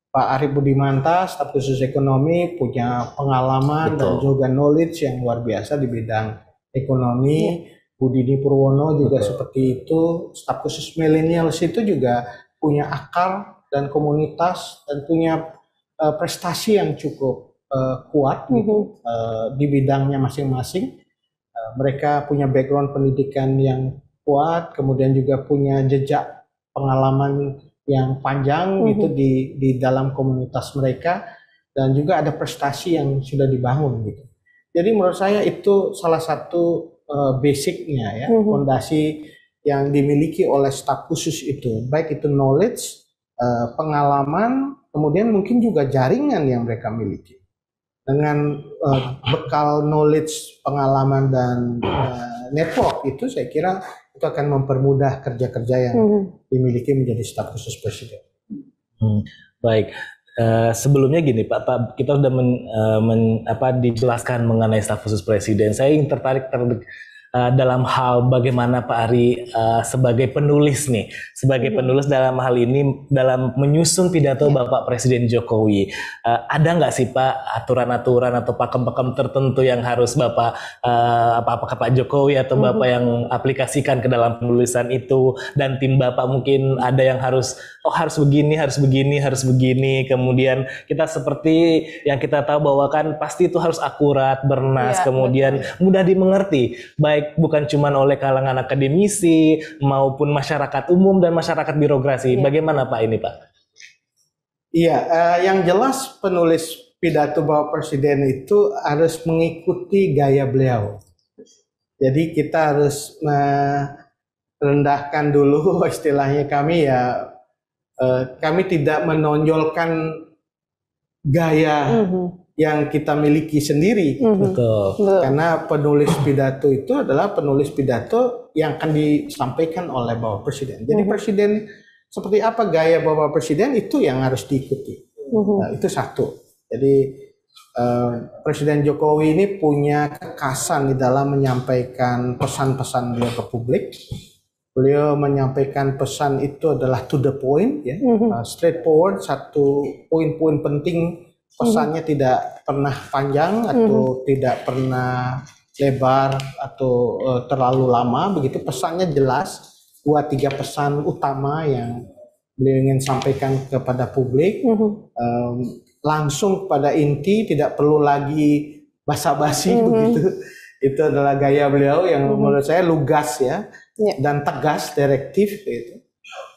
Pak Arief Budimanta, staf khusus ekonomi, punya pengalaman dan juga knowledge yang luar biasa di bidang ekonomi. Bu Dini Purwono juga seperti itu. Staf khusus millennials itu juga punya akar dan komunitas dan punya prestasi yang cukup kuat gitu, di bidangnya masing-masing. Mereka punya background pendidikan yang kuat, kemudian juga punya jejak pengalaman yang panjang gitu di dalam komunitas mereka, dan juga ada prestasi yang sudah dibangun gitu. Jadi menurut saya itu salah satu basicnya ya, fondasi yang dimiliki oleh staf khusus itu, baik itu knowledge, pengalaman, kemudian mungkin juga jaringan yang mereka miliki. Dengan bekal knowledge, pengalaman dan network itu, saya kira itu akan mempermudah kerja-kerja yang dimiliki menjadi staf khusus presiden. Baik, sebelumnya gini Pak, kita sudah dijelaskan mengenai staf khusus presiden. Saya ingin tertarik dalam hal bagaimana Pak Ari sebagai penulis nih, sebagai penulis dalam hal ini dalam menyusun pidato Bapak Presiden Jokowi, ada nggak sih Pak aturan-aturan atau pakem-pakem tertentu yang harus Bapak apakah Pak Jokowi atau Bapak yang aplikasikan ke dalam penulisan itu, dan tim Bapak mungkin ada yang harus begini, harus begini, kemudian kita seperti yang kita tahu bahwa kan pasti itu harus akurat, bernas, kemudian mudah dimengerti, baik bukan cuma oleh kalangan akademisi maupun masyarakat umum dan masyarakat birokrasi. Bagaimana Pak ini Pak? Iya, yang jelas penulis pidato Bapak Presiden itu harus mengikuti gaya beliau. Jadi kita harus merendahkan dulu istilahnya kami ya, kami tidak menonjolkan gaya yang kita miliki sendiri. Betul. Karena penulis pidato itu adalah penulis pidato yang akan disampaikan oleh Bapak Presiden. Jadi Presiden seperti apa gaya Bapak Presiden itu yang harus diikuti. Nah, itu satu. Jadi Presiden Jokowi ini punya kekasan di dalam menyampaikan pesan-pesan beliau ke publik. Beliau menyampaikan pesan itu adalah to the point, ya, straightforward, satu poin-poin penting. Pesannya tidak pernah panjang atau tidak pernah lebar atau terlalu lama, begitu. Pesannya jelas, 2-3 pesan utama yang beliau ingin sampaikan kepada publik, langsung pada inti, tidak perlu lagi basa-basi begitu. Itu adalah gaya beliau yang menurut saya lugas ya, dan tegas, direktif gitu.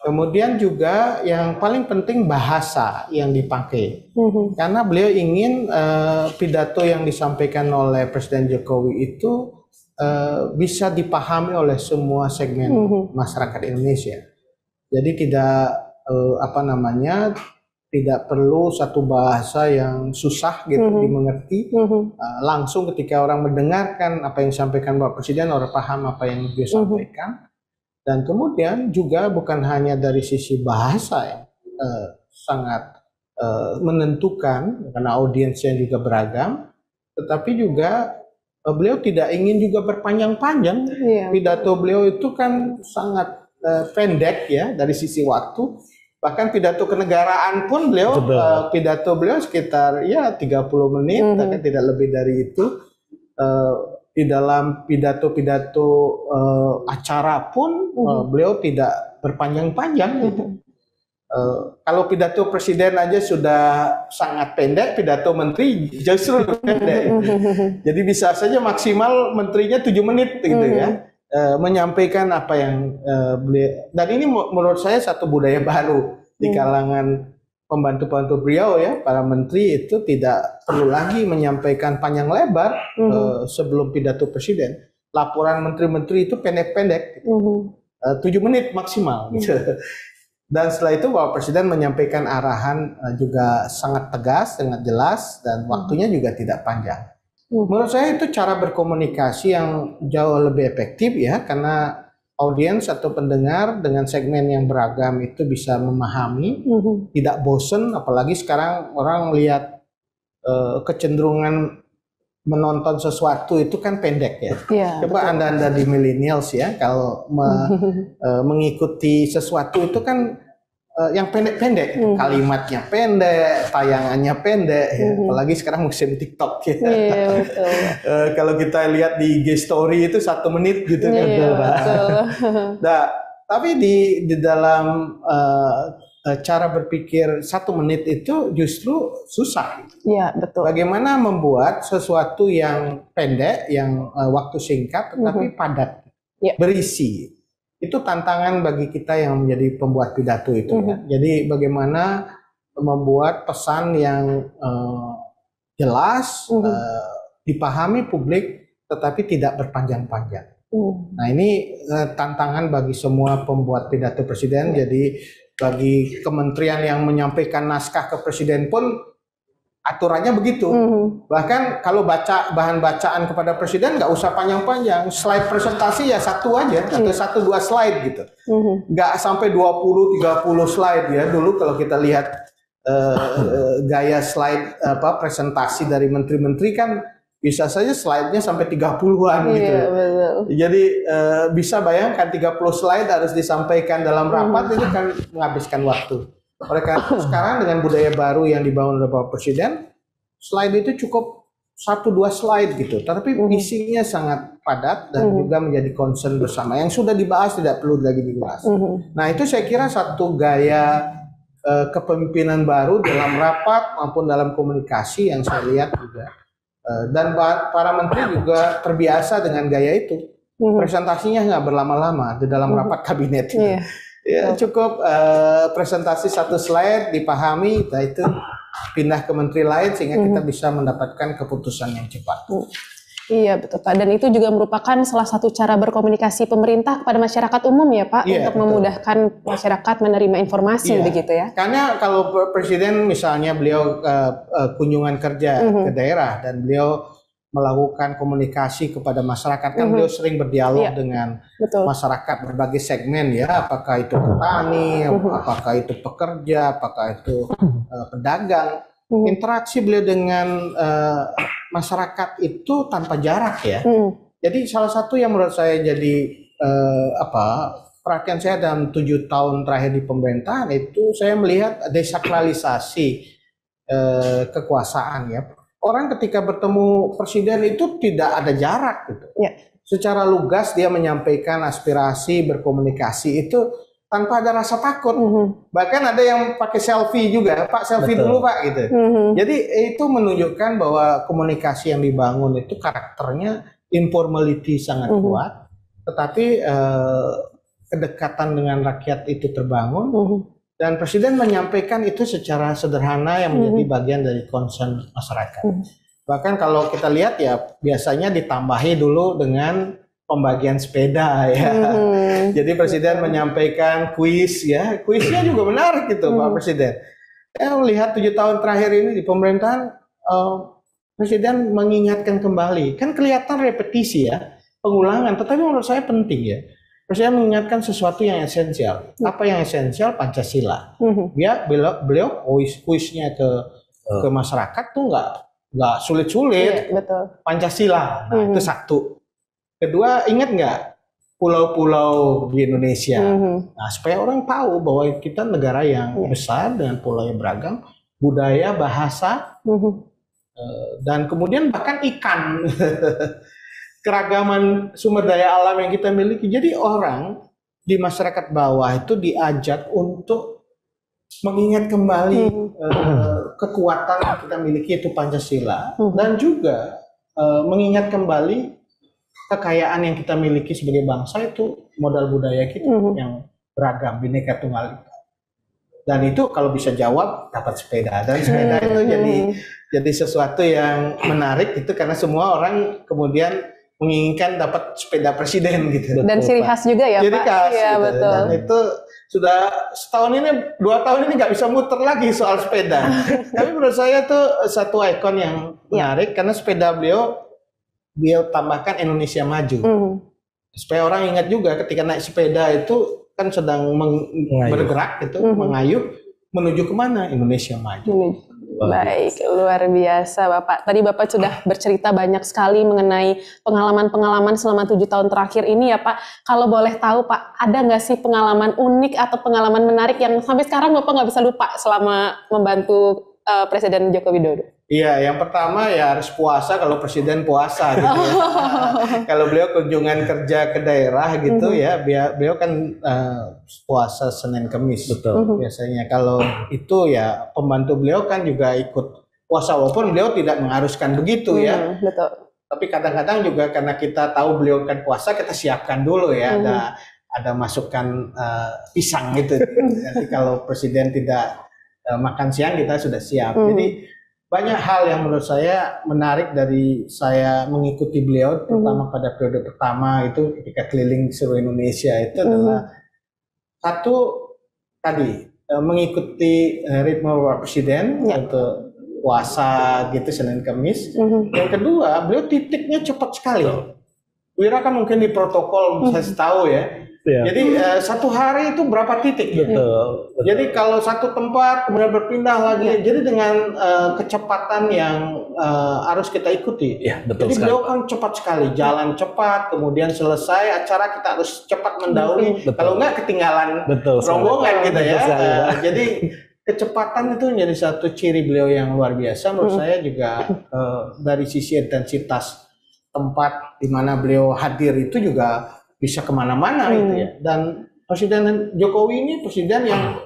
Kemudian juga yang paling penting bahasa yang dipakai, karena beliau ingin pidato yang disampaikan oleh Presiden Jokowi itu bisa dipahami oleh semua segmen masyarakat Indonesia. Jadi tidak tidak perlu satu bahasa yang susah gitu dimengerti. Langsung ketika orang mendengarkan apa yang disampaikan Bapak Presiden, orang paham apa yang beliau sampaikan. Dan kemudian juga bukan hanya dari sisi bahasa yang sangat menentukan, karena audiensnya juga beragam, tetapi juga beliau tidak ingin juga berpanjang-panjang. Pidato beliau itu kan sangat pendek ya dari sisi waktu. Bahkan pidato kenegaraan pun beliau, pidato beliau sekitar ya 30 menit, tidak lebih dari itu. di dalam pidato-pidato acara pun beliau tidak berpanjang-panjang gitu. Kalau pidato presiden aja sudah sangat pendek, pidato menteri justru pendek. Jadi bisa saja maksimal menterinya 7 menit gitu ya, menyampaikan apa yang beliau. Dan ini menurut saya satu budaya baru di kalangan pembantu-pembantu beliau ya, para menteri itu tidak perlu lagi menyampaikan panjang lebar sebelum pidato presiden. Laporan menteri-menteri itu pendek-pendek, 7 menit maksimal. Gitu. Dan setelah itu Bapak Presiden menyampaikan arahan juga sangat tegas, sangat jelas, dan waktunya juga tidak panjang. Menurut saya itu cara berkomunikasi yang jauh lebih efektif ya, karena audiens atau pendengar dengan segmen yang beragam itu bisa memahami, tidak bosen, apalagi sekarang orang lihat kecenderungan menonton sesuatu itu kan pendek ya. Coba Anda di millennials ya, kalau mengikuti sesuatu itu kan yang pendek-pendek, kalimatnya pendek, tayangannya pendek ya. Apalagi sekarang musim TikTok ya. Kalau kita lihat di IG story itu 1 menit gitu kan. Nah, tapi di dalam cara berpikir 1 menit itu justru susah. Iya, betul. Bagaimana membuat sesuatu yang pendek, yang waktu singkat, tetapi padat, berisi. Itu tantangan bagi kita yang menjadi pembuat pidato itu. Ya. Jadi bagaimana membuat pesan yang jelas, dipahami publik, tetapi tidak berpanjang-panjang. Nah ini tantangan bagi semua pembuat pidato presiden. Jadi bagi kementerian yang menyampaikan naskah ke presiden pun aturannya begitu. Bahkan kalau baca bahan bacaan kepada presiden nggak usah panjang-panjang, slide presentasi ya 1 aja atau 1-2 slide gitu. Nggak sampai 20-30 slide ya. Dulu kalau kita lihat gaya slide presentasi dari menteri-menteri kan bisa saja slide-nya sampai 30-an gitu. Betul. Jadi bisa bayangkan 30 slide harus disampaikan dalam rapat itu kan menghabiskan waktu. Mereka sekarang dengan budaya baru yang dibangun oleh Bapak Presiden, slide itu cukup 1-2 slide gitu. Tapi isinya sangat padat dan juga menjadi concern bersama. Yang sudah dibahas tidak perlu lagi dibahas. Nah itu saya kira satu gaya kepemimpinan baru dalam rapat maupun dalam komunikasi yang saya lihat juga. Dan para menteri juga terbiasa dengan gaya itu. Presentasinya nggak berlama-lama di dalam rapat kabinet itu. Ya, cukup presentasi 1 slide dipahami, nah itu pindah ke menteri lain sehingga kita bisa mendapatkan keputusan yang cepat. Iya betul Pak, dan itu juga merupakan salah satu cara berkomunikasi pemerintah kepada masyarakat umum ya Pak, untuk memudahkan masyarakat menerima informasi begitu ya. Karena kalau presiden misalnya beliau kunjungan kerja ke daerah dan beliau melakukan komunikasi kepada masyarakat, kan beliau sering berdialog dengan masyarakat berbagai segmen ya, apakah itu petani, apakah itu pekerja, apakah itu pedagang. Interaksi beliau dengan masyarakat itu tanpa jarak ya. Jadi salah satu yang menurut saya jadi perhatian saya dalam 7 tahun terakhir di pemerintahan itu, saya melihat desakralisasi kekuasaan ya. Orang ketika bertemu presiden itu tidak ada jarak gitu. Secara lugas dia menyampaikan aspirasi, berkomunikasi itu tanpa ada rasa takut. Bahkan ada yang pakai selfie juga, Pak selfie dulu Pak gitu. Jadi itu menunjukkan bahwa komunikasi yang dibangun itu karakternya informality sangat kuat, tetapi kedekatan dengan rakyat itu terbangun. Dan presiden menyampaikan itu secara sederhana yang menjadi bagian dari concern masyarakat. Bahkan kalau kita lihat ya biasanya ditambahi dulu dengan pembagian sepeda ya. Jadi presiden menyampaikan kuis ya. Kuisnya juga menarik gitu Pak Presiden. Saya melihat 7 tahun terakhir ini di pemerintahan, presiden mengingatkan kembali. Kan kelihatan repetisi ya, pengulangan. Tetapi menurut saya penting ya. Presiden mengingatkan sesuatu yang esensial. Apa yang esensial? Pancasila. Beliau kuisnya ke masyarakat tuh nggak sulit-sulit. Pancasila. Nah itu satu. Kedua, ingat nggak pulau-pulau di Indonesia? Nah supaya orang tahu bahwa kita negara yang besar dengan pulau yang beragam, budaya, bahasa, dan kemudian bahkan ikan. keragaman sumber daya alam yang kita miliki. Jadi orang di masyarakat bawah itu diajak untuk mengingat kembali kekuatan yang kita miliki itu Pancasila, dan juga mengingat kembali kekayaan yang kita miliki sebagai bangsa itu modal budaya kita yang beragam, Bhinneka Tunggal Ika. Dan itu kalau bisa jawab dapat sepeda, dan sepeda itu jadi sesuatu yang menarik itu karena semua orang kemudian menginginkan dapat sepeda presiden gitu. Dan ciri khas juga ya, jadi Pak. Khas, Iya, gitu. betul. Dan itu sudah setahun ini, 2 tahun ini nggak bisa muter lagi soal sepeda. Tapi menurut saya itu satu ikon yang menarik karena sepeda beliau tambahkan Indonesia Maju. Supaya orang ingat juga ketika naik sepeda itu kan sedang bergerak gitu, mengayuh menuju kemana? Indonesia Maju. Baik, luar biasa Bapak. Tadi Bapak sudah bercerita banyak sekali mengenai pengalaman-pengalaman selama 7 tahun terakhir ini ya Pak. Kalau boleh tahu Pak, ada nggak sih pengalaman unik atau pengalaman menarik yang sampai sekarang Bapak nggak bisa lupa selama membantu Presiden Joko Widodo? Iya, yang pertama ya harus puasa kalau presiden puasa gitu ya. Kalau beliau kunjungan kerja ke daerah gitu ya, beliau kan puasa Senin Kamis. Betul. Biasanya kalau itu ya pembantu beliau kan juga ikut puasa walaupun beliau tidak mengharuskan begitu ya. Betul. Tapi kadang-kadang juga karena kita tahu beliau kan puasa, kita siapkan dulu ya. Ada masukan pisang gitu. Nanti kalau presiden tidak makan siang kita sudah siap. Jadi banyak hal yang menurut saya menarik dari saya mengikuti beliau, terutama pada periode pertama itu ketika keliling seluruh Indonesia itu adalah satu tadi mengikuti ritme Bapak Presiden untuk puasa gitu Senin Kamis. Yang kedua beliau titiknya cepat sekali. Wira kan mungkin di protokol saya tahu ya. Jadi satu hari itu berapa titik? Betul. Jadi kalau satu tempat kemudian berpindah lagi, jadi dengan kecepatan yang harus kita ikuti. Ya, betul. Jadi beliau kan cepat sekali, jalan cepat, kemudian selesai acara kita harus cepat mendahului. Kalau nggak ketinggalan rombongan gitu ya. Jadi kecepatan itu menjadi satu ciri beliau yang luar biasa. Menurut saya juga dari sisi intensitas tempat di mana beliau hadir itu juga bisa kemana-mana gitu ya. Dan Presiden Jokowi ini presiden yang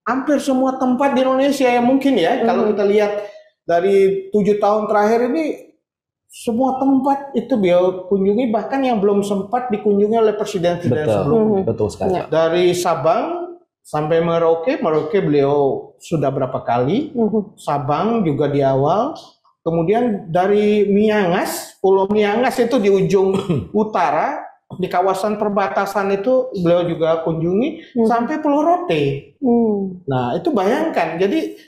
hampir semua tempat di Indonesia yang mungkin ya, kalau kita lihat dari 7 tahun terakhir ini, semua tempat itu beliau kunjungi, bahkan yang belum sempat dikunjungi oleh presiden-presiden sebelumnya. Betul sekali. Dari Sabang sampai Merauke beliau sudah berapa kali, Sabang juga di awal. Kemudian dari Miangas, Pulau Miangas itu di ujung utara, di kawasan perbatasan itu beliau juga kunjungi sampai Pulau Rote. Nah itu bayangkan, jadi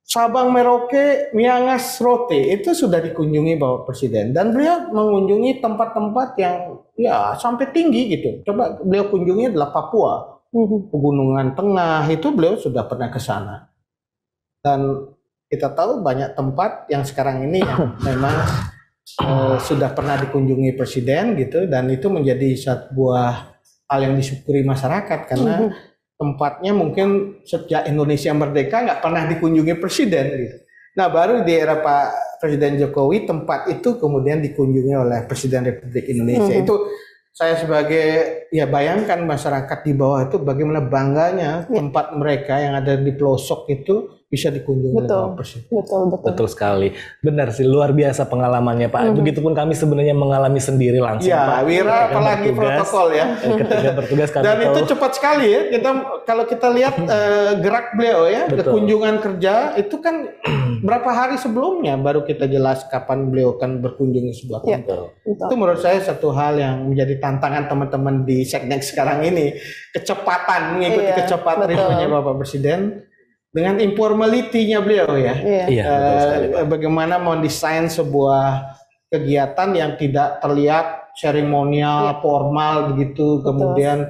Sabang, Merauke, Miangas, Rote itu sudah dikunjungi Bapak Presiden, dan beliau mengunjungi tempat-tempat yang ya sampai tinggi gitu. Coba beliau kunjungi adalah Papua, Pegunungan Tengah itu beliau sudah pernah ke sana. Dan kita tahu banyak tempat yang sekarang ini yang memang sudah pernah dikunjungi presiden gitu, dan itu menjadi sebuah hal yang disyukuri masyarakat karena tempatnya mungkin sejak Indonesia merdeka nggak pernah dikunjungi presiden gitu. Nah baru di era Pak Presiden Jokowi tempat itu kemudian dikunjungi oleh Presiden Republik Indonesia. Itu saya sebagai ya bayangkan masyarakat di bawah itu bagaimana bangganya tempat mereka yang ada di pelosok itu bisa dikunjungi oleh Bapak Presiden. Betul sekali. Benar sih, luar biasa pengalamannya Pak. Begitupun kami sebenarnya mengalami sendiri langsung Pak. Wira apalagi protokol ya. Ketika bertugas kami dan itu cepat sekali ya. Kalau kita lihat gerak beliau ya, kunjungan kerja itu kan berapa hari sebelumnya baru kita jelas kapan beliau akan berkunjung ke sebuah kantor. Itu menurut saya satu hal yang menjadi tantangan teman-teman di Seknek sekarang ini, kecepatan mengikuti kecepatan ritmenya Bapak Presiden. Dengan informality-nya beliau ya, bagaimana mendesain sebuah kegiatan yang tidak terlihat seremonial, formal begitu, kemudian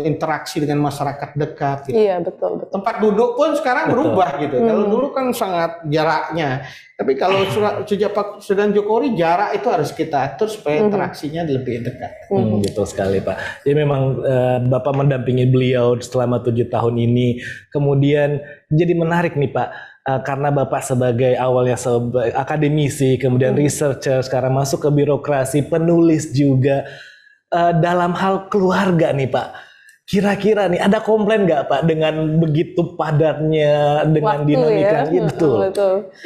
interaksi dengan masyarakat dekat. Gitu. Iya, betul. Tempat duduk pun sekarang berubah gitu. Kalau dulu kan sangat jaraknya. Tapi kalau sejak Pak Presiden Jokowi, jarak itu harus kita atur supaya interaksinya lebih dekat. Betul sekali Pak. Jadi memang Bapak mendampingi beliau selama 7 tahun ini. Kemudian jadi menarik nih Pak. Karena Bapak sebagai awalnya sebagai akademisi, kemudian researcher, sekarang masuk ke birokrasi, penulis juga. Dalam hal keluarga nih Pak, kira-kira nih ada komplain nggak Pak dengan begitu padatnya dengan Waktu dinamika ya? gitu?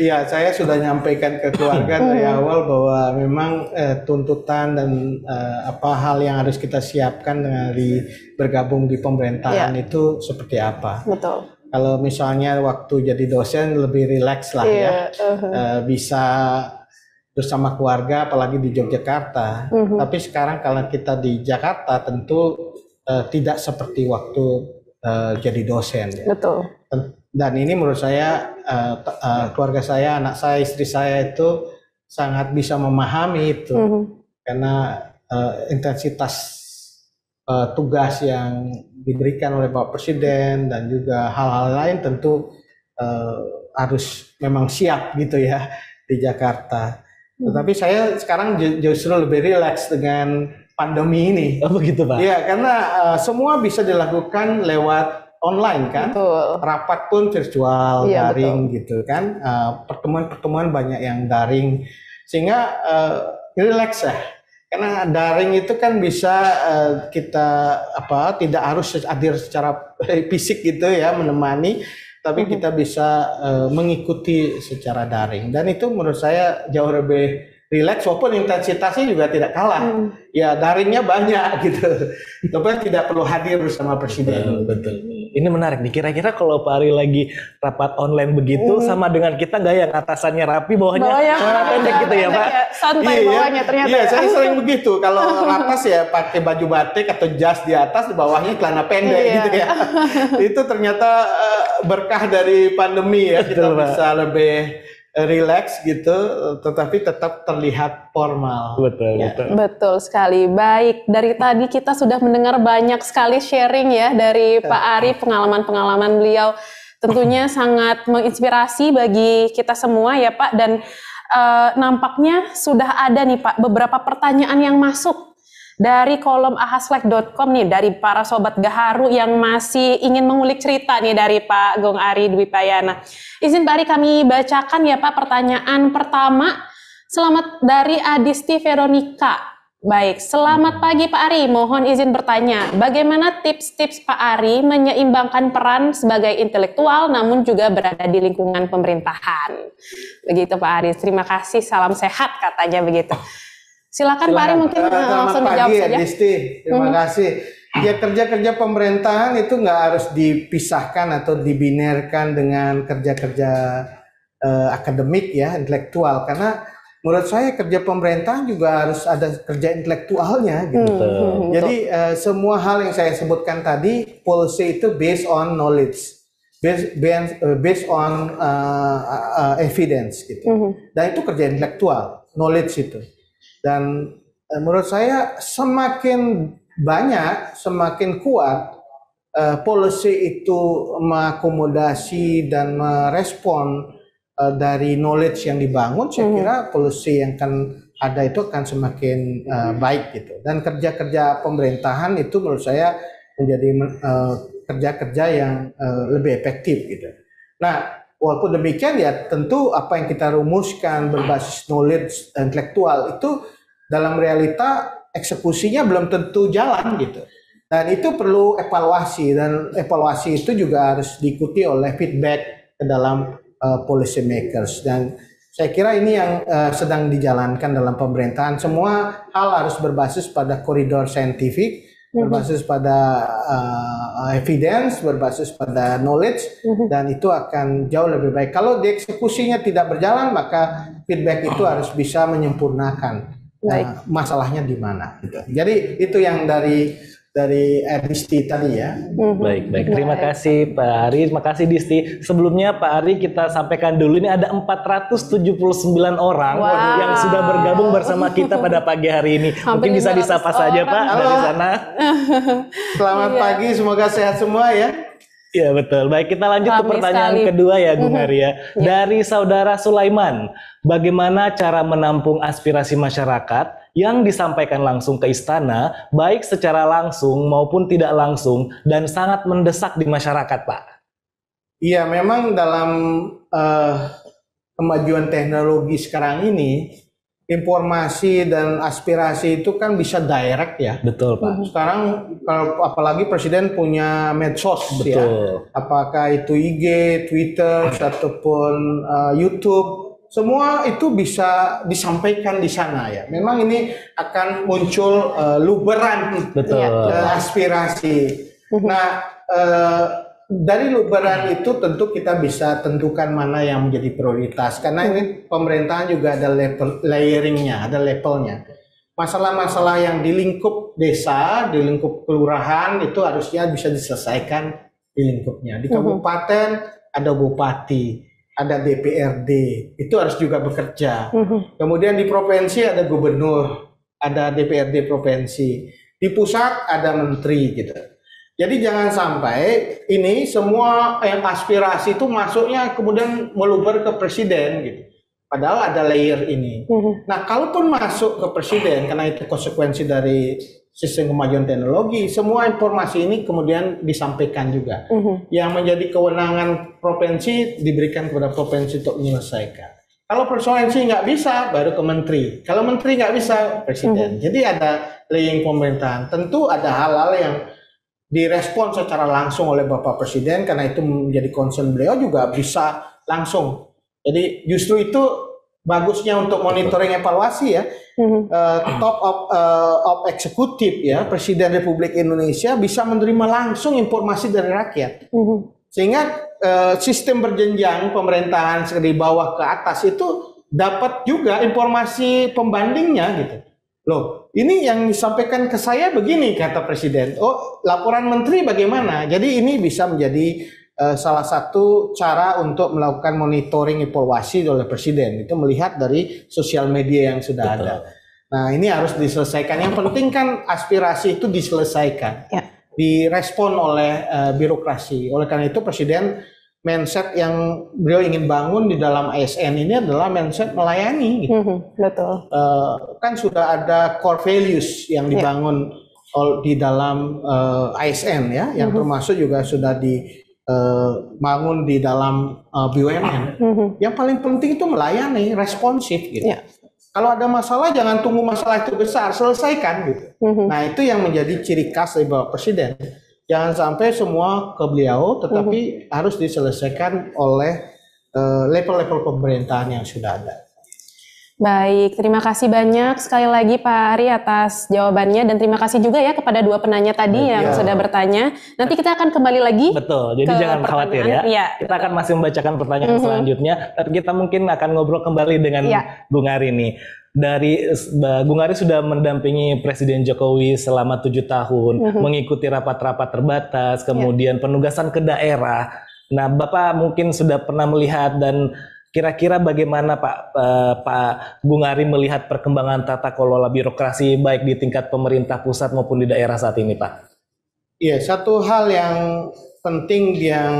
Iya, saya sudah nyampaikan ke keluarga dari awal bahwa memang tuntutan dan apa hal yang harus kita siapkan dari bergabung di pemerintahan itu seperti apa. Betul. Kalau misalnya waktu jadi dosen lebih rileks lah bisa bersama keluarga, apalagi di Yogyakarta. Tapi sekarang kalau kita di Jakarta tentu tidak seperti waktu jadi dosen. Ya. Betul. Dan ini menurut saya keluarga saya, anak saya, istri saya itu sangat bisa memahami itu, karena intensitas tugas yang diberikan oleh Bapak Presiden dan juga hal-hal lain tentu harus memang siap gitu ya di Jakarta. Tetapi saya sekarang justru lebih rileks dengan pandemi ini. Oh begitu Pak? Iya, karena semua bisa dilakukan lewat online kan. Betul. Rapat pun virtual, daring betul. gitu kan. Pertemuan-pertemuan banyak yang daring. Sehingga rileks ya. Karena daring itu kan bisa kita tidak harus hadir secara fisik gitu ya, menemani. Tapi kita bisa mengikuti secara daring, dan itu menurut saya jauh lebih rileks, walaupun intensitasnya juga tidak kalah. Ya daringnya banyak gitu, tapi tidak perlu hadir bersama Presiden. Betul. Ini menarik nih. Kira-kira kalau Pak Ari lagi rapat online begitu, sama dengan kita nggak yang atasannya rapi, bawahnya celana pendek gitu ya Pak? Santai bawahnya ternyata. Iya, saya sering begitu. Kalau ratas ya pakai baju batik atau jas di atas, di bawahnya celana pendek gitu ya. Itu ternyata berkah dari pandemi ya. Kita bisa lebih relax gitu, tetapi tetap terlihat formal. Betul sekali. Baik, dari tadi kita sudah mendengar banyak sekali sharing ya dari Pak Ari, pengalaman-pengalaman beliau tentunya sangat menginspirasi bagi kita semua ya Pak, dan nampaknya sudah ada nih Pak beberapa pertanyaan yang masuk dari kolom ahasflek.com nih, dari para sobat Gaharu yang masih ingin mengulik cerita nih dari Pak Gong Ari Dwi Payana. Izin Pak Ari kami bacakan ya Pak pertanyaan pertama. Selamat dari Adisti Veronica. Baik, selamat pagi Pak Ari. Mohon izin bertanya, bagaimana tips-tips Pak Ari menyeimbangkan peran sebagai intelektual namun juga berada di lingkungan pemerintahan? Begitu Pak Ari. Terima kasih, salam sehat katanya begitu. Silakan Pak Ari mungkin langsung dijawab saja. Disti, terima kasih. Ya, kerja-kerja pemerintahan itu nggak harus dipisahkan atau dibinerkan dengan kerja-kerja akademik ya, intelektual. Karena menurut saya kerja pemerintahan juga harus ada kerja intelektualnya gitu. Jadi semua hal yang saya sebutkan tadi, policy itu based on knowledge, based on evidence gitu. Dan itu kerja intelektual, knowledge itu. Dan menurut saya semakin banyak, semakin kuat policy itu mengakomodasi dan merespon dari knowledge yang dibangun, saya kira policy yang akan ada itu akan semakin baik gitu. Dan kerja-kerja pemerintahan itu menurut saya menjadi kerja-kerja yang lebih efektif gitu. Nah, walaupun demikian ya tentu apa yang kita rumuskan berbasis knowledge intelektual itu dalam realita eksekusinya belum tentu jalan gitu. Dan itu perlu evaluasi, dan evaluasi itu juga harus diikuti oleh feedback ke dalam policy makers. Dan saya kira ini yang sedang dijalankan dalam pemerintahan. Semua hal harus berbasis pada koridor saintifik, berbasis pada evidence, berbasis pada knowledge, dan itu akan jauh lebih baik. Kalau dieksekusinya tidak berjalan, maka feedback itu harus bisa menyempurnakan masalahnya di mana. Jadi itu yang dari dari Disti tadi ya. Baik. Terima kasih Pak Ari, terima kasih Disti. Sebelumnya Pak Ari kita sampaikan dulu ini ada 479 orang yang sudah bergabung bersama kita pada pagi hari ini. Mungkin bisa disapa saja Pak dari sana. Selamat pagi, semoga sehat semua ya. Iya betul. Baik, kita lanjut ke pertanyaan kedua ya, Gung Ari ya. Dari saudara Sulaiman, bagaimana cara menampung aspirasi masyarakat yang disampaikan langsung ke istana, baik secara langsung maupun tidak langsung, dan sangat mendesak di masyarakat, Pak? Iya, memang dalam kemajuan teknologi sekarang ini, informasi dan aspirasi itu kan bisa direct ya. Betul, Pak. Sekarang apalagi Presiden punya medsos ya. Apakah itu IG, Twitter, ataupun YouTube, semua itu bisa disampaikan di sana ya. Memang ini akan muncul luberan aspirasi. Nah, dari luberan itu tentu kita bisa tentukan mana yang menjadi prioritas, karena ini pemerintahan juga ada layering-nya, ada levelnya. Masalah-masalah yang di lingkup desa, di lingkup kelurahan itu harusnya bisa diselesaikan di lingkupnya. Di kabupaten ada bupati, ada DPRD, itu harus juga bekerja. Kemudian di provinsi ada gubernur, ada DPRD provinsi, di pusat ada menteri gitu. Jadi jangan sampai ini semua yang aspirasi itu masuknya kemudian meluber ke presiden gitu. Padahal ada layer ini. Nah, kalaupun masuk ke presiden, karena itu konsekuensi dari sistem kemajuan teknologi, semua informasi ini kemudian disampaikan juga. Yang menjadi kewenangan provinsi diberikan kepada provinsi untuk menyelesaikan. Kalau provinsi nggak bisa, baru ke menteri. Kalau menteri nggak bisa, presiden. Jadi ada layering pemerintahan. Tentu ada hal-hal yang direspon secara langsung oleh Bapak Presiden, karena itu menjadi concern beliau juga bisa langsung. Jadi justru itu bagusnya untuk monitoring evaluasi ya. Top of eksekutif ya, Presiden Republik Indonesia bisa menerima langsung informasi dari rakyat. Sehingga sistem berjenjang pemerintahan dari bawah ke atas itu dapat juga informasi pembandingnya gitu. Loh, ini yang disampaikan ke saya begini, kata Presiden. Oh, laporan menteri bagaimana? Jadi ini bisa menjadi salah satu cara untuk melakukan monitoring evaluasi oleh Presiden. Itu melihat dari sosial media yang sudah ada. Nah, ini harus diselesaikan. Yang penting kan aspirasi itu diselesaikan. Direspon oleh birokrasi. Oleh karena itu Presiden mindset yang beliau ingin bangun di dalam ASN ini adalah mindset melayani gitu. Betul. Kan sudah ada core values yang dibangun di dalam ASN ya, yang termasuk juga sudah dibangun di dalam BUMN. Yang paling penting itu melayani, responsif gitu. Kalau ada masalah jangan tunggu masalah itu besar, selesaikan gitu. Nah, itu yang menjadi ciri khas dari Bapak Presiden. Jangan sampai semua ke beliau, tetapi harus diselesaikan oleh level-level pemerintahan yang sudah ada. Baik, terima kasih banyak sekali lagi Pak Ari atas jawabannya, dan terima kasih juga ya kepada dua penanya tadi yang sudah bertanya. Nanti kita akan kembali lagi. Betul, jadi jangan khawatir ya. Kita akan masih membacakan pertanyaan selanjutnya, tapi kita mungkin akan ngobrol kembali dengan Gung Ari nih. Gung Ari sudah mendampingi Presiden Jokowi selama 7 tahun, mengikuti rapat-rapat terbatas, kemudian penugasan ke daerah. Nah, Bapak mungkin sudah pernah melihat, dan kira-kira bagaimana Pak Gung Ari melihat perkembangan tata kelola birokrasi baik di tingkat pemerintah pusat maupun di daerah saat ini, Pak? Iya, satu hal yang penting yang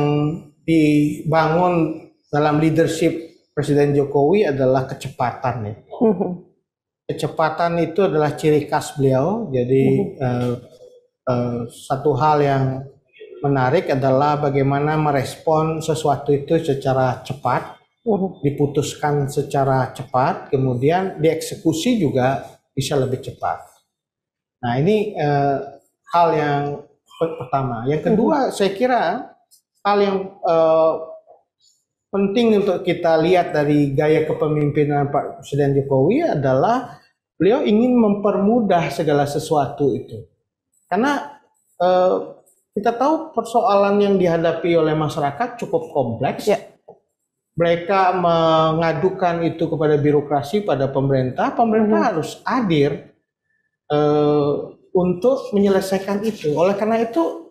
dibangun dalam leadership Presiden Jokowi adalah kecepatan ya. Kecepatan itu adalah ciri khas beliau. Jadi satu hal yang menarik adalah bagaimana merespon sesuatu itu secara cepat, diputuskan secara cepat, kemudian dieksekusi juga bisa lebih cepat. Nah, ini hal yang pertama. Yang kedua, saya kira hal yang penting untuk kita lihat dari gaya kepemimpinan Pak Presiden Jokowi adalah beliau ingin mempermudah segala sesuatu itu. Karena kita tahu persoalan yang dihadapi oleh masyarakat cukup kompleks. Mereka mengadukan itu kepada birokrasi, pada pemerintah. Pemerintah harus hadir untuk menyelesaikan itu. Oleh karena itu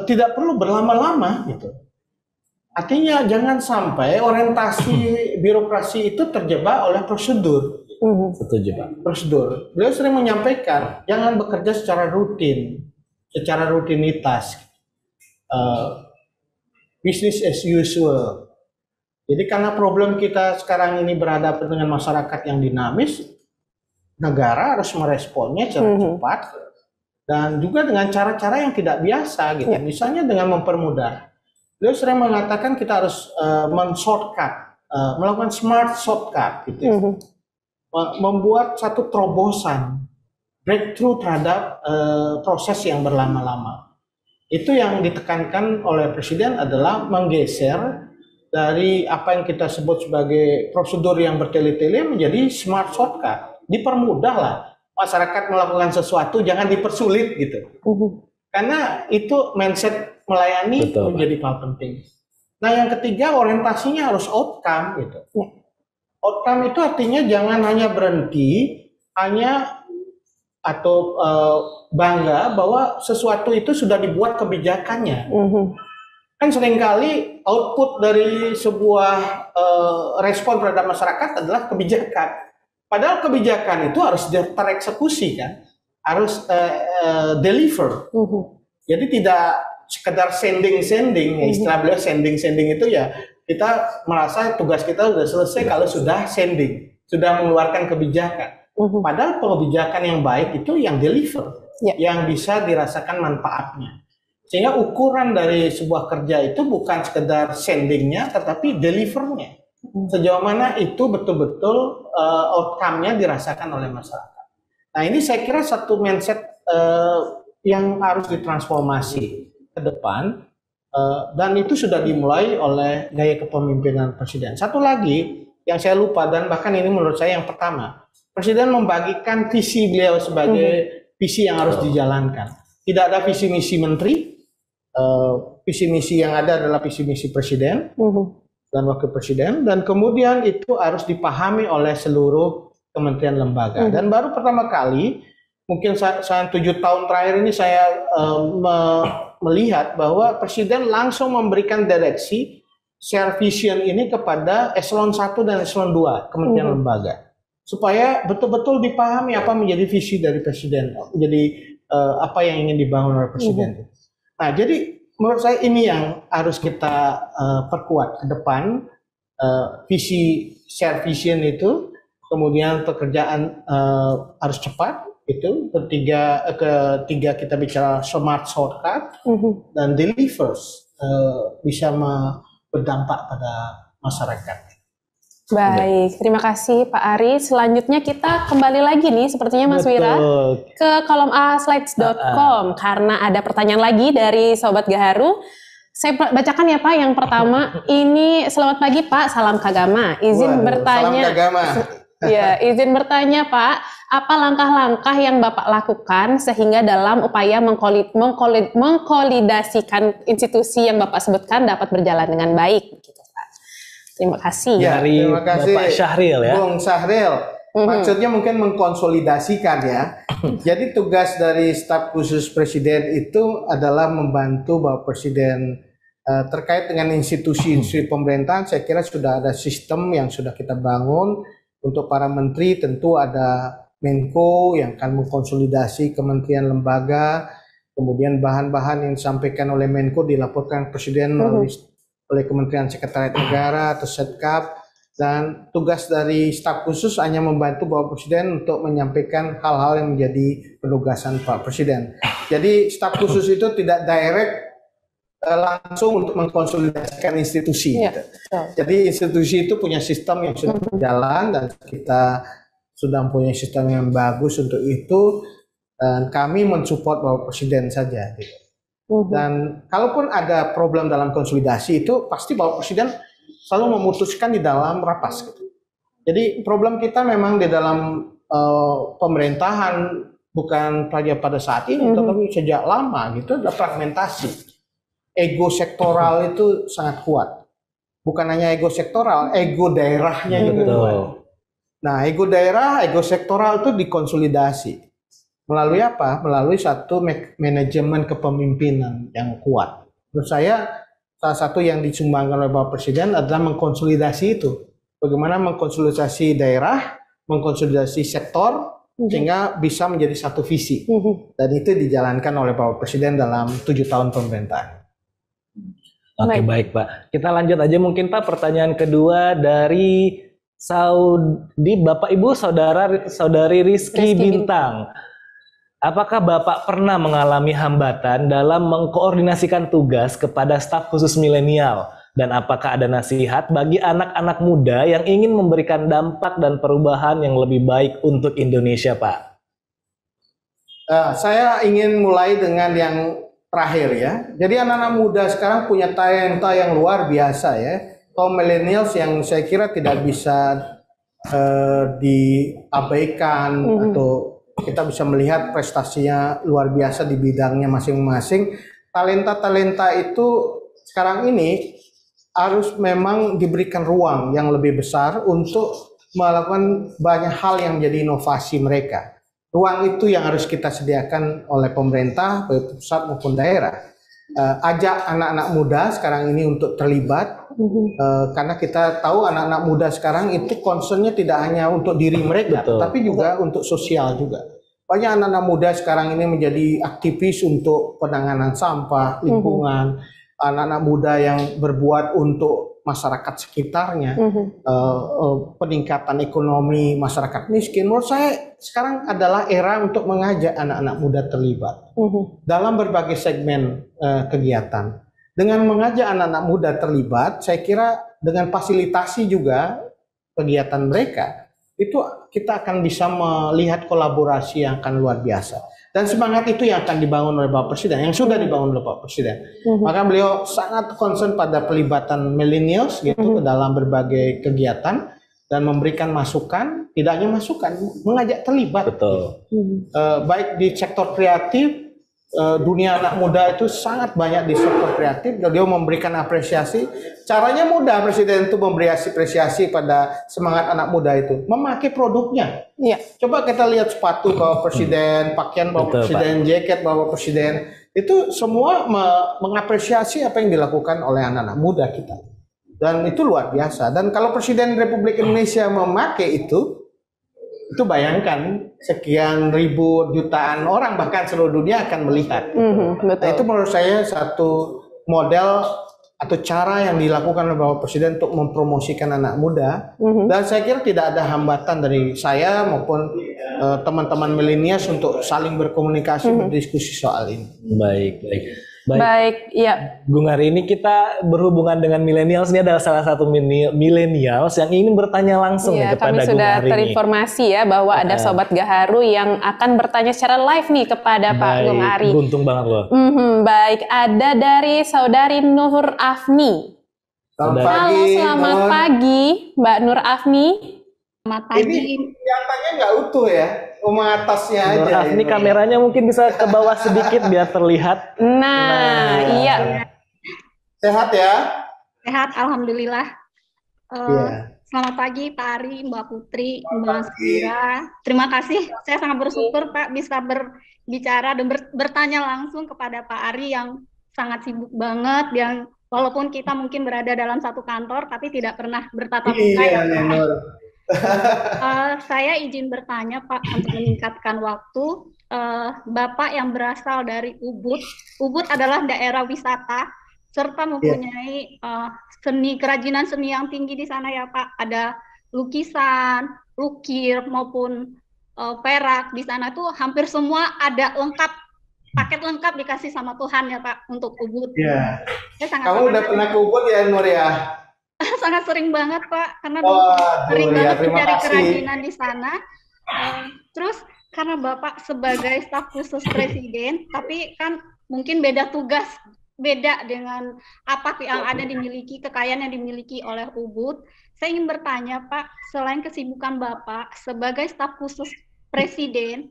tidak perlu berlama-lama gitu. Artinya jangan sampai orientasi birokrasi itu terjebak oleh prosedur. Setuju Pak. Prosedur. Beliau sering menyampaikan jangan bekerja secara rutin, secara rutinitas, business as usual. Jadi karena problem kita sekarang ini berhadapan dengan masyarakat yang dinamis, negara harus meresponnya secara cepat dan juga dengan cara-cara yang tidak biasa gitu. Misalnya dengan mempermudah. Beliau sering mengatakan kita harus men-shortcut, melakukan smart shortcut gitu. Membuat satu terobosan breakthrough terhadap proses yang berlama-lama. Itu yang ditekankan oleh Presiden adalah menggeser dari apa yang kita sebut sebagai prosedur yang bertele-tele menjadi smart shortcut. Dipermudahlah masyarakat melakukan sesuatu, jangan dipersulit gitu. Karena itu mindset melayani menjadi hal penting. Nah yang ketiga orientasinya harus outcome gitu. Outcome itu artinya jangan hanya berhenti hanya atau bangga bahwa sesuatu itu sudah dibuat kebijakannya. Kan seringkali output dari sebuah respon terhadap masyarakat adalah kebijakan. Padahal kebijakan itu harus tereksekusi kan, harus deliver. Jadi tidak sekedar sending, istilah beliau sending itu ya kita merasa tugas kita sudah selesai kalau sudah sending, sudah mengeluarkan kebijakan. Padahal kebijakan yang baik itu yang deliver, yang bisa dirasakan manfaatnya. Sehingga ukuran dari sebuah kerja itu bukan sekedar sendingnya, tetapi delivernya. Sejauh mana itu betul-betul outcome-nya dirasakan oleh masyarakat. Nah ini saya kira satu mindset yang harus ditransformasi ke depan, dan itu sudah dimulai oleh gaya kepemimpinan Presiden. Satu lagi yang saya lupa dan bahkan ini menurut saya yang pertama, Presiden membagikan visi beliau sebagai visi yang harus dijalankan. Tidak ada visi misi menteri. Visi misi yang ada adalah visi misi presiden dan wakil presiden, dan kemudian itu harus dipahami oleh seluruh kementerian lembaga. Dan baru pertama kali mungkin saya 7 tahun terakhir ini saya melihat bahwa presiden langsung memberikan direksi share vision ini kepada eselon 1 dan eselon 2 kementerian lembaga supaya betul-betul dipahami apa menjadi visi dari presiden, jadi apa yang ingin dibangun oleh presiden. Nah, jadi menurut saya ini yang harus kita perkuat ke depan, visi share vision itu, kemudian pekerjaan harus cepat, itu ketiga kita bicara smart shortcut dan delivers bisa berdampak pada masyarakat. Baik, terima kasih Pak Ari. Selanjutnya kita kembali lagi nih, sepertinya Mas Wira, ke kolom aslides.com karena ada pertanyaan lagi dari Sobat Gaharu. Saya bacakan ya Pak, yang pertama ini, selamat pagi Pak, salam kagama. Izin bertanya. Salam kagama. Ya, izin bertanya Pak, apa langkah-langkah yang Bapak lakukan sehingga dalam upaya mengkonsolidasikan institusi yang Bapak sebutkan dapat berjalan dengan baik? Terima kasih. Dari terima kasih, Bapak Syahril ya. Bung Syahril. Maksudnya mungkin mengkonsolidasikan ya. Jadi tugas dari staf khusus presiden itu adalah membantu Bapak Presiden terkait dengan institusi-institusi pemerintahan. Saya kira sudah ada sistem yang sudah kita bangun. Untuk para menteri tentu ada Menko yang akan mengkonsolidasi kementerian lembaga. Kemudian bahan-bahan yang disampaikan oleh Menko dilaporkan Presiden melalui oleh Kementerian Sekretariat Negara atau Setkap, dan tugas dari staf khusus hanya membantu Bapak Presiden untuk menyampaikan hal-hal yang menjadi penugasan Pak Presiden. Jadi staf khusus itu tidak direct langsung untuk mengkonsolidasikan institusi. Gitu. Jadi institusi itu punya sistem yang sudah berjalan dan kita sudah mempunyai sistem yang bagus untuk itu, dan kami mensupport Bapak Presiden saja. Gitu. Dan kalaupun ada problem dalam konsolidasi itu pasti Bapak Presiden selalu memutuskan di dalam rapas. Gitu. Jadi problem kita memang di dalam pemerintahan bukan saja pada saat ini, tetapi sejak lama gitu ada fragmentasi. Ego sektoral itu sangat kuat. Bukan hanya ego sektoral, ego daerahnya juga kuat. Nah, ego daerah, ego sektoral itu dikonsolidasi Melalui apa? Melalui satu manajemen kepemimpinan yang kuat. Menurut saya salah satu yang disumbangkan oleh Bapak Presiden adalah mengkonsolidasi itu. Bagaimana mengkonsolidasi daerah, mengkonsolidasi sektor, sehingga bisa menjadi satu visi. Dan itu dijalankan oleh Bapak Presiden dalam 7 tahun pemerintahan. Oke, baik Pak. Kita lanjut aja mungkin Pak, pertanyaan kedua dari Bapak Ibu Saudari Rizky Bintang. Apakah Bapak pernah mengalami hambatan dalam mengkoordinasikan tugas kepada staf khusus milenial? Dan apakah ada nasihat bagi anak-anak muda yang ingin memberikan dampak dan perubahan yang lebih baik untuk Indonesia, Pak? Saya ingin mulai dengan yang terakhir ya. Jadi anak-anak muda sekarang punya talenta yang luar biasa ya. Kaum millennials yang saya kira tidak bisa diabaikan atau kita bisa melihat prestasinya luar biasa di bidangnya masing-masing. Talenta-talenta itu sekarang ini harus memang diberikan ruang yang lebih besar untuk melakukan banyak hal yang menjadi inovasi mereka. Ruang itu yang harus kita sediakan oleh pemerintah, baik pusat maupun daerah. Ajak anak-anak muda sekarang ini untuk terlibat, karena kita tahu anak-anak muda sekarang itu concernnya tidak hanya untuk diri mereka, tapi juga untuk sosial juga. Banyak anak-anak muda sekarang ini menjadi aktivis untuk penanganan sampah, lingkungan, anak-anak muda yang berbuat untuk masyarakat sekitarnya, peningkatan ekonomi masyarakat miskin. Menurut saya sekarang adalah era untuk mengajak anak-anak muda terlibat dalam berbagai segmen kegiatan. Dengan mengajak anak-anak muda terlibat, saya kira dengan fasilitasi juga kegiatan mereka, itu kita akan bisa melihat kolaborasi yang akan luar biasa. Dan semangat itu yang akan dibangun oleh Bapak Presiden, yang sudah dibangun oleh Bapak Presiden. Maka beliau sangat concern pada pelibatan millennials gitu ke dalam berbagai kegiatan dan memberikan masukan, tidak hanya masukan, mengajak terlibat. Baik di sektor kreatif, dunia anak muda itu sangat banyak di sektor kreatif. Beliau memberikan apresiasi. Caranya mudah Presiden itu memberi apresiasi pada semangat anak muda itu, memakai produknya. Coba kita lihat sepatu Bapak Presiden, pakaian Bapak Presiden, jaket Bapak Presiden, itu semua mengapresiasi apa yang dilakukan oleh anak-anak muda kita. Dan itu luar biasa. Dan kalau Presiden Republik Indonesia memakai itu bayangkan sekian ribu jutaan orang bahkan seluruh dunia akan melihat. Nah, itu menurut saya satu model atau cara yang dilakukan oleh Bapak Presiden untuk mempromosikan anak muda. Dan saya kira tidak ada hambatan dari saya maupun teman-teman milenials untuk saling berkomunikasi, berdiskusi soal ini. Baik, ya. Gung, hari ini kita berhubungan dengan milenials. Ini adalah salah satu milenials yang ingin bertanya langsung kepada Gung hari ini. Kami sudah terinformasi ya bahwa ada Sobat Gaharu yang akan bertanya secara live nih kepada Pak Gung Ari. Beruntung banget loh. Baik, ada dari Saudari Nur Afni. Selamat pagi Mbak Nur Afni. Selamat pagi. Ini nyatanya nggak utuh ya. Atasnya aja. Ini kameranya mungkin bisa ke bawah sedikit biar terlihat. Nah, iya. Sehat ya? Sehat, alhamdulillah. Selamat pagi Pak Ari, Mbak Putri, Mbak Sira. Terima kasih. Saya sangat bersyukur Pak bisa berbicara dan bertanya langsung kepada Pak Ari yang sangat sibuk banget, yang walaupun kita mungkin berada dalam satu kantor tapi tidak pernah bertatap muka ya Pak. Saya izin bertanya Pak untuk meningkatkan waktu. Bapak yang berasal dari Ubud. Ubud adalah daerah wisata serta mempunyai kerajinan seni yang tinggi di sana ya Pak. Ada lukisan, lukir maupun perak di sana tuh hampir semua ada lengkap, paket lengkap dikasih sama Tuhan ya Pak untuk Ubud. Kamu udah pernah ke Ubud ya Nur ya? Sangat sering banget Pak, karena sering banget mencari kerajinan di sana. Terus karena Bapak sebagai staf khusus Presiden, tapi kan mungkin beda tugas, beda dengan apa yang ada dimiliki, kekayaan yang dimiliki oleh Ubud. Saya ingin bertanya Pak, selain kesibukan Bapak sebagai staf khusus Presiden,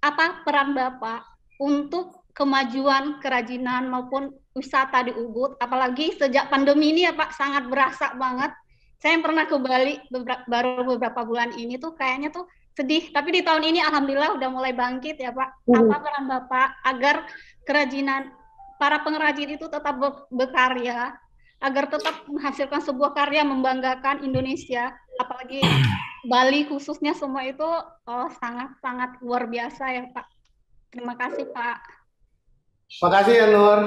apa peran Bapak untuk kemajuan kerajinan maupun wisata di Ubud, apalagi sejak pandemi ini ya Pak, sangat berasa banget. Saya yang pernah ke Bali baru beberapa bulan ini tuh kayaknya tuh sedih. Tapi di tahun ini alhamdulillah udah mulai bangkit ya Pak. Apa peran Bapak agar kerajinan para pengrajin itu tetap berkarya, agar tetap menghasilkan sebuah karya membanggakan Indonesia, apalagi Bali khususnya, semua itu sangat-sangat luar biasa ya Pak. Terima kasih Pak. Terima kasih ya Nur.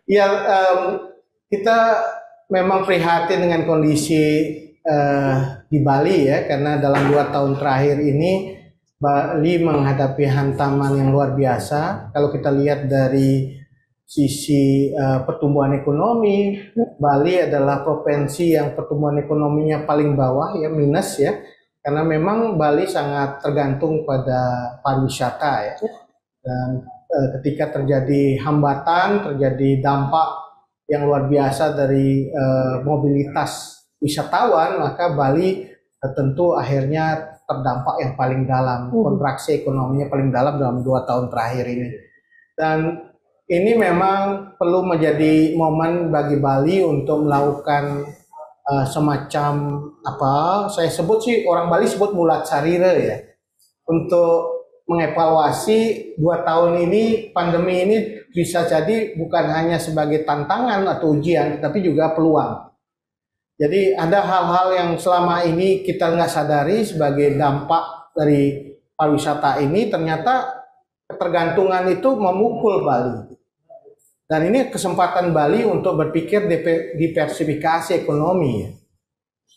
Ya, kita memang prihatin dengan kondisi di Bali ya, karena dalam 2 tahun terakhir ini Bali menghadapi hantaman yang luar biasa. Kalau kita lihat dari sisi pertumbuhan ekonomi, Bali adalah provinsi yang pertumbuhan ekonominya paling bawah ya, minus ya, karena memang Bali sangat tergantung pada pariwisata ya. Dan ketika terjadi hambatan, terjadi dampak yang luar biasa dari mobilitas wisatawan, maka Bali tentu akhirnya terdampak yang paling dalam, kontraksi ekonominya paling dalam 2 tahun terakhir ini. Dan ini memang perlu menjadi momen bagi Bali untuk melakukan semacam apa, saya sebut sih, orang Bali sebut mulat sarira ya, untuk mengevaluasi 2 tahun ini, pandemi ini bisa jadi bukan hanya sebagai tantangan atau ujian, tapi juga peluang. Jadi ada hal-hal yang selama ini kita nggak sadari sebagai dampak dari pariwisata ini, ternyata ketergantungan itu memukul Bali. Dan ini kesempatan Bali untuk berpikir diversifikasi ekonomi ya.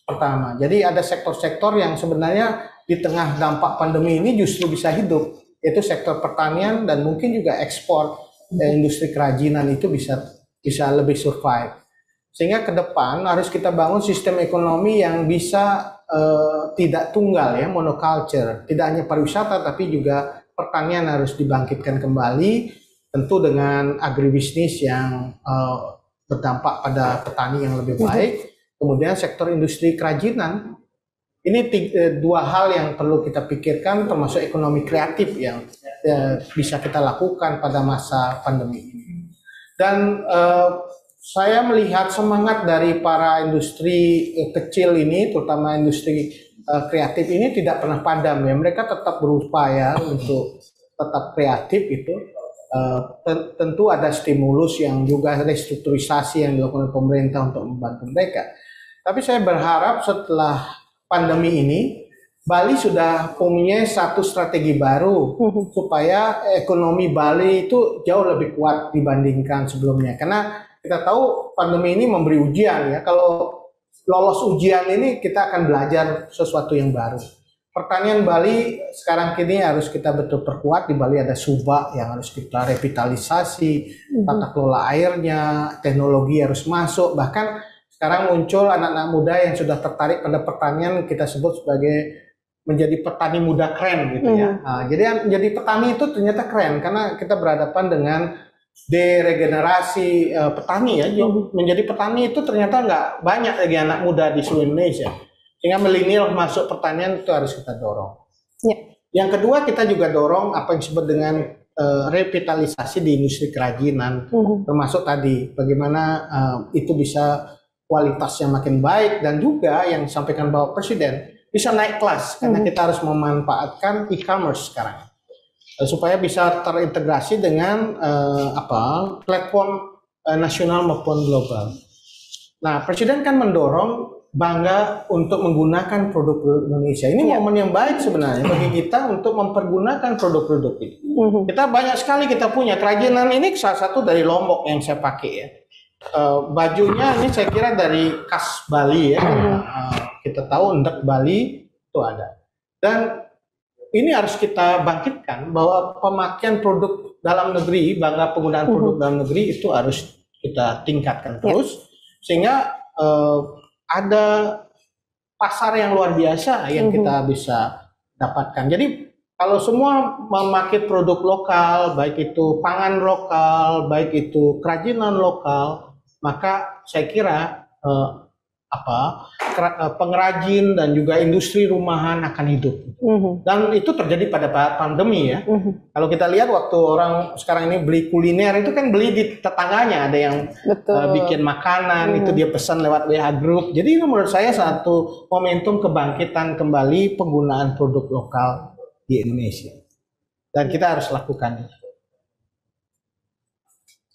Pertama, jadi ada sektor-sektor yang sebenarnya di tengah dampak pandemi ini justru bisa hidup, yaitu sektor pertanian dan mungkin juga ekspor, industri kerajinan itu bisa lebih survive. Sehingga ke depan harus kita bangun sistem ekonomi yang bisa tidak tunggal ya, monoculture. Tidak hanya pariwisata tapi juga pertanian harus dibangkitkan kembali, tentu dengan agribisnis yang berdampak pada petani yang lebih baik. Kemudian sektor industri kerajinan. Ini 2 hal yang perlu kita pikirkan, termasuk ekonomi kreatif yang bisa kita lakukan pada masa pandemi ini. Dan saya melihat semangat dari para industri kecil ini, terutama industri kreatif ini tidak pernah padam ya. Mereka tetap berupaya untuk tetap kreatif itu. Tentu ada stimulus yang juga restrukturisasi yang dilakukan oleh pemerintah untuk membantu mereka. Tapi saya berharap setelah pandemi ini, Bali sudah punya satu strategi baru supaya ekonomi Bali itu jauh lebih kuat dibandingkan sebelumnya. Karena kita tahu pandemi ini memberi ujian ya. Kalau lolos ujian ini kita akan belajar sesuatu yang baru. Pertanian Bali sekarang kini harus kita betul perkuat. Di Bali ada subak yang harus kita revitalisasi, tata kelola airnya, teknologi harus masuk. Bahkan sekarang muncul anak-anak muda yang sudah tertarik pada pertanian, kita sebut sebagai menjadi petani muda keren gitu ya. Nah, jadi menjadi petani itu ternyata keren karena kita berhadapan dengan deregenerasi petani ya. Menjadi petani itu ternyata nggak banyak lagi anak muda di seluruh Indonesia. Sehingga milenial masuk pertanian itu harus kita dorong. Ya. Yang kedua, kita juga dorong apa yang disebut dengan revitalisasi di industri kerajinan, termasuk tadi bagaimana itu bisa kualitasnya makin baik, dan juga yang disampaikan Bapak Presiden bisa naik kelas karena kita harus memanfaatkan e-commerce sekarang supaya bisa terintegrasi dengan platform nasional maupun global. Nah, Presiden kan mendorong bangga untuk menggunakan produk Indonesia. Ini momen yang baik sebenarnya bagi kita untuk mempergunakan produk-produk ini. Kita banyak sekali kita punya kerajinan, ini salah satu dari Lombok yang saya pakai ya. Bajunya ini saya kira dari khas Bali ya. Kita tahu endek Bali itu ada. Dan ini harus kita bangkitkan bahwa pemakaian produk dalam negeri, bangga penggunaan produk dalam negeri itu harus kita tingkatkan terus sehingga ada pasar yang luar biasa yang kita bisa dapatkan. Jadi kalau semua memakai produk lokal, baik itu pangan lokal, baik itu kerajinan lokal, maka saya kira pengrajin dan juga industri rumahan akan hidup. Dan itu terjadi pada pandemi ya. Kalau kita lihat waktu orang sekarang ini beli kuliner itu kan beli di tetangganya, ada yang bikin makanan itu dia pesan lewat WA Group. Jadi ini menurut saya satu momentum kebangkitan kembali penggunaan produk lokal di Indonesia. Dan kita harus lakukan itu.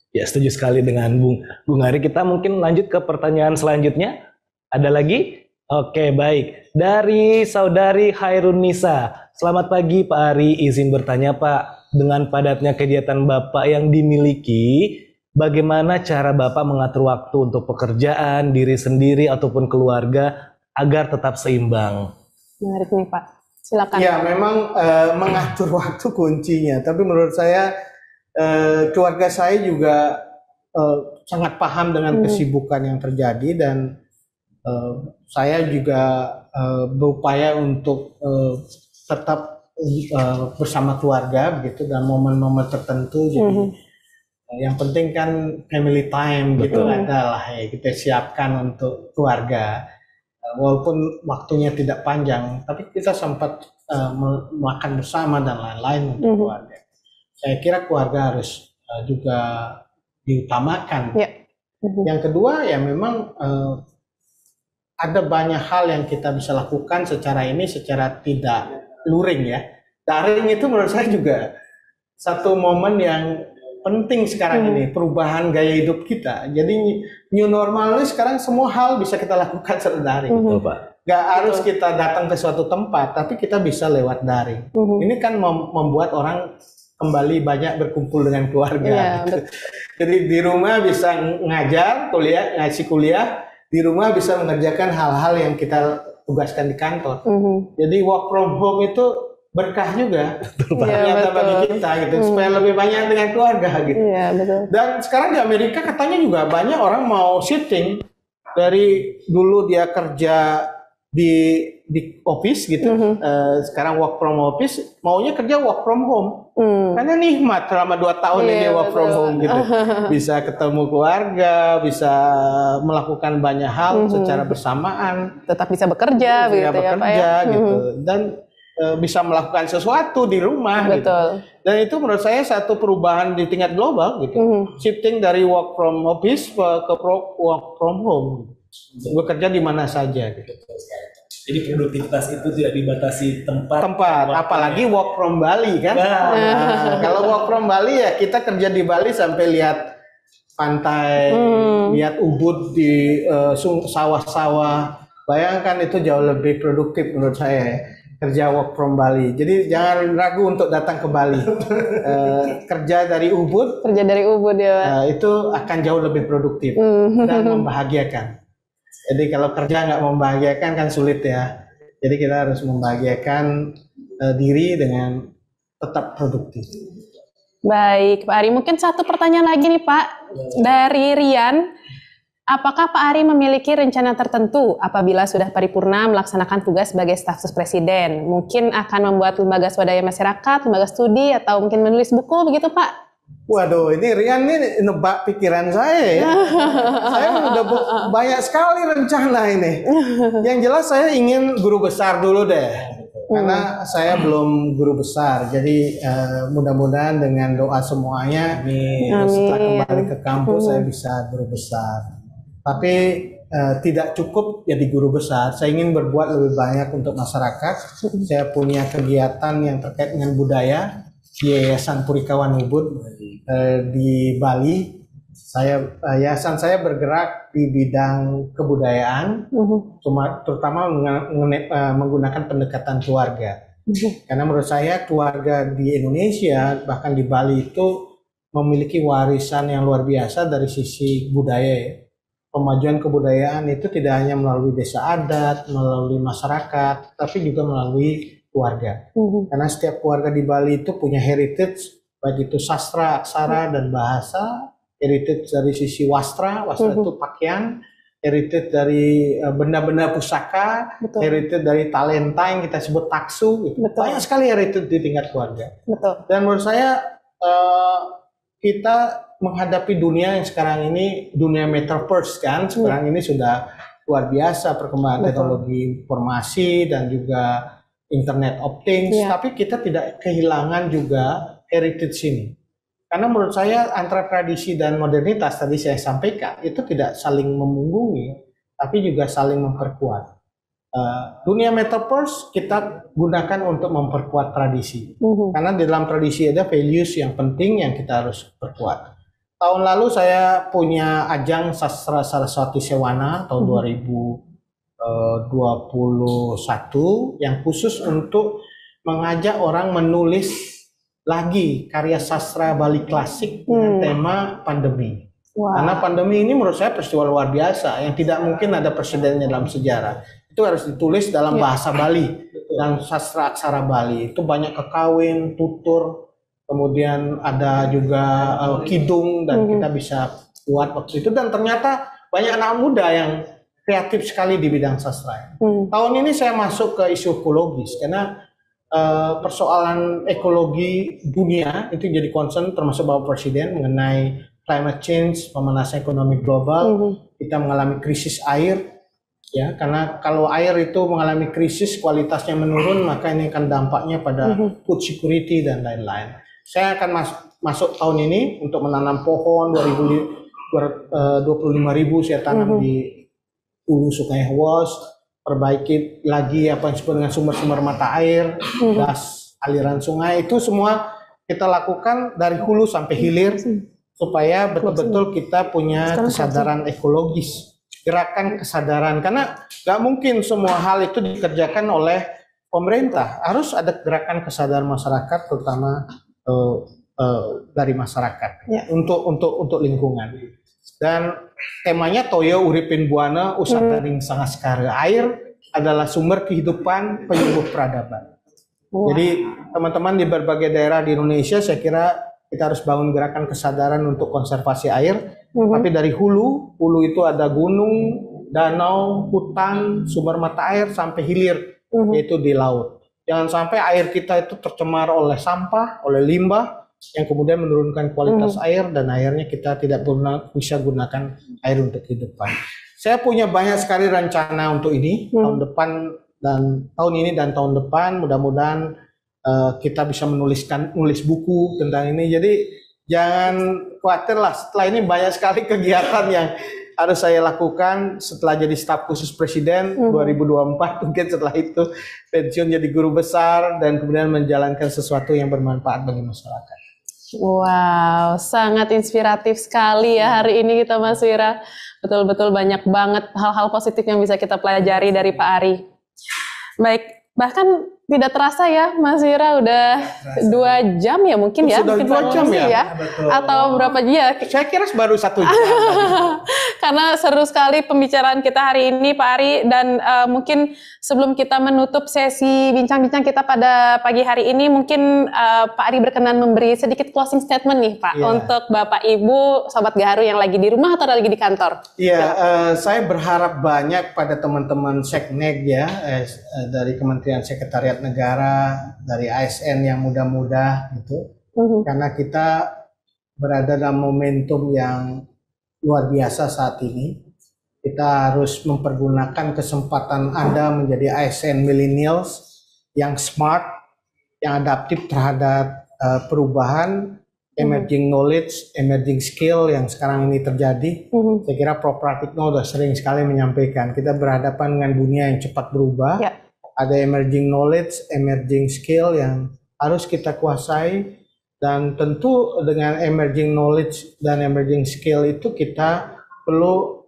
Ya, setuju sekali dengan Bung Ari. Kita mungkin lanjut ke pertanyaan selanjutnya. Ada lagi? Oke, baik. Dari saudari Hairunisa. Selamat pagi Pak Ari. Izin bertanya Pak, dengan padatnya kegiatan Bapak yang dimiliki, bagaimana cara Bapak mengatur waktu untuk pekerjaan, diri sendiri ataupun keluarga agar tetap seimbang? Menarik nih Pak. Silakan. Ya, memang mengatur waktu kuncinya. Tapi menurut saya keluarga saya juga sangat paham dengan kesibukan yang terjadi dan saya juga berupaya untuk tetap bersama keluarga begitu dan momen-momen tertentu. Jadi yang penting kan family time gitu adalah ya kita siapkan untuk keluarga. Walaupun waktunya tidak panjang, tapi kita sempat makan bersama dan lain-lain untuk keluarga. Saya kira keluarga harus juga diutamakan. Yang kedua ya memang ada banyak hal yang kita bisa lakukan secara tidak luring ya. Daring itu menurut saya juga satu momen yang penting sekarang ini, perubahan gaya hidup kita. Jadi new normal ini sekarang semua hal bisa kita lakukan secara daring. Betul, Pak. Gak harus kita datang ke suatu tempat, tapi kita bisa lewat daring. Ini kan membuat orang kembali banyak berkumpul dengan keluarga. Gitu. Jadi di rumah bisa ngajar, ngasih kuliah, di rumah bisa mengerjakan hal-hal yang kita tugaskan di kantor. Jadi work from home itu berkah juga ternyata bagi kita gitu, supaya lebih banyak dengan keluarga gitu. Dan sekarang di Amerika katanya juga banyak orang mau shifting dari dulu dia kerja di office gitu, sekarang work from office, maunya kerja work from home. Karena nikmat selama 2 tahun ini work from home gitu. Bisa ketemu keluarga, bisa melakukan banyak hal secara bersamaan. Tetap bisa bekerja begitu ya Pak ya. Gitu. Dan bisa melakukan sesuatu di rumah gitu. Dan itu menurut saya satu perubahan di tingkat global gitu. Shifting dari work from office ke work from home. Bekerja di mana saja gitu. Jadi produktivitas itu tidak dibatasi tempat, apalagi work from Bali kan. Kalau work from Bali ya kita kerja di Bali sampai lihat pantai, lihat Ubud di sawah-sawah. Bayangkan itu jauh lebih produktif menurut saya. Kerja work from Bali. Jadi jangan ragu untuk datang ke Bali. Kerja dari Ubud ya. Itu akan jauh lebih produktif dan membahagiakan. Jadi kalau kerja nggak membahagiakan kan sulit ya. Jadi kita harus membahagiakan diri dengan tetap produktif. Baik Pak Ari, mungkin satu pertanyaan lagi nih Pak dari Rian. Apakah Pak Ari memiliki rencana tertentu apabila sudah paripurna melaksanakan tugas sebagai staf sus presiden? Mungkin akan membuat lembaga swadaya masyarakat, lembaga studi, atau mungkin menulis buku begitu Pak? Waduh, ini Rian ini nebak pikiran saya ya. Saya udah banyak sekali rencana ini. Yang jelas saya ingin guru besar dulu deh. Karena saya belum guru besar. Jadi mudah-mudahan dengan doa semuanya setelah kembali ke kampus saya bisa guru besar. Tapi tidak cukup jadi guru besar. Saya ingin berbuat lebih banyak untuk masyarakat. Saya punya kegiatan yang terkait dengan budaya di Yayasan Purikawan Ubud di Bali. Yayasan saya bergerak di bidang kebudayaan, terutama menggunakan pendekatan keluarga. Karena menurut saya keluarga di Indonesia bahkan di Bali itu memiliki warisan yang luar biasa dari sisi budaya. Pemajuan kebudayaan itu tidak hanya melalui desa adat, melalui masyarakat, tapi juga melalui keluarga. Karena setiap keluarga di Bali itu punya heritage, baik itu sastra, aksara, dan bahasa, heritage dari sisi wastra itu pakaian, heritage dari benda-benda pusaka, heritage dari talenta yang kita sebut taksu, gitu. Banyak sekali heritage di tingkat keluarga. Dan menurut saya kita menghadapi dunia yang sekarang ini, dunia metaverse kan, sekarang ini sudah luar biasa perkembangan teknologi informasi dan juga Internet of Things, tapi kita tidak kehilangan juga heritage ini. Karena menurut saya antara tradisi dan modernitas tadi saya sampaikan itu tidak saling memunggungi, tapi juga saling memperkuat. Dunia metaverse kita gunakan untuk memperkuat tradisi, karena di dalam tradisi ada values yang penting yang kita harus perkuat. Tahun lalu saya punya ajang Sastra Saraswati Sewana tahun 2021 yang khusus untuk mengajak orang menulis lagi karya sastra Bali klasik dengan tema pandemi. Karena pandemi ini menurut saya peristiwa luar biasa yang tidak mungkin ada presidennya dalam sejarah. Itu harus ditulis dalam bahasa Bali dan sastra aksara Bali. Itu banyak kekawin, tutur, kemudian ada juga kidung dan kita bisa buat waktu itu, dan ternyata banyak anak muda yang kreatif sekali di bidang sastra. Tahun ini saya masuk ke isu ekologis karena persoalan ekologi dunia itu jadi concern termasuk Bapak Presiden mengenai climate change, pemanasan ekonomi global. Kita mengalami krisis air, ya, karena kalau air itu mengalami krisis kualitasnya menurun, maka ini akan dampaknya pada food security dan lain-lain. Saya akan masuk tahun ini untuk menanam pohon 25.000 saya tanam di hulu Sungai Hewos, perbaiki lagi apa yang disebut dengan sumber-sumber mata air, gas aliran sungai, itu semua kita lakukan dari hulu sampai hilir supaya betul-betul kita punya kesadaran ekologis, gerakan kesadaran, karena nggak mungkin semua hal itu dikerjakan oleh pemerintah, harus ada gerakan kesadaran masyarakat, terutama dari masyarakat untuk lingkungan. Dan temanya Toyo Uripin Buana Usadaring Sangat Sekara. Air adalah sumber kehidupan, penyembuh peradaban. Jadi teman-teman di berbagai daerah di Indonesia, saya kira kita harus bangun gerakan kesadaran untuk konservasi air. Tapi dari hulu itu ada gunung, danau, hutan, sumber mata air sampai hilir, yaitu di laut. Jangan sampai air kita itu tercemar oleh sampah, oleh limbah, yang kemudian menurunkan kualitas air, dan akhirnya kita tidak bisa gunakan air untuk kehidupan. Saya punya banyak sekali rencana untuk ini, tahun depan dan tahun ini dan tahun depan, mudah-mudahan kita bisa nulis buku tentang ini. Jadi jangan khawatir lah, setelah ini banyak sekali kegiatan yang harus saya lakukan setelah jadi staf khusus presiden 2024, mungkin setelah itu pensiun jadi guru besar dan kemudian menjalankan sesuatu yang bermanfaat bagi masyarakat. Wow, sangat inspiratif sekali ya hari ini kita, Mas Wira. Betul-betul banyak banget hal-hal positif yang bisa kita pelajari dari Pak Ari. Baik, bahkan tidak terasa ya Mas Wira, udah 2 jam ya mungkin ya. Sudah mungkin 2 jam ya? Atau berapa ya? Saya kira baru 1 jam. Karena seru sekali pembicaraan kita hari ini Pak Ari, dan mungkin sebelum kita menutup sesi bincang-bincang kita pada pagi hari ini, mungkin Pak Ari berkenan memberi sedikit closing statement nih Pak, untuk Bapak Ibu Sobat Gaharu yang lagi di rumah atau lagi di kantor. Iya, saya berharap banyak pada teman-teman Seknek ya, dari Kementerian Sekretariat Negara, dari ASN yang muda-muda gitu, karena kita berada dalam momentum yang luar biasa saat ini. Kita harus mempergunakan kesempatan Anda menjadi ASN millennials yang smart, yang adaptif terhadap perubahan, emerging knowledge, emerging skill yang sekarang ini terjadi. Saya kira Prof. Pratikno sudah sering sekali menyampaikan, kita berhadapan dengan dunia yang cepat berubah. Ada emerging knowledge, emerging skill yang harus kita kuasai, dan tentu dengan emerging knowledge dan emerging skill itu kita perlu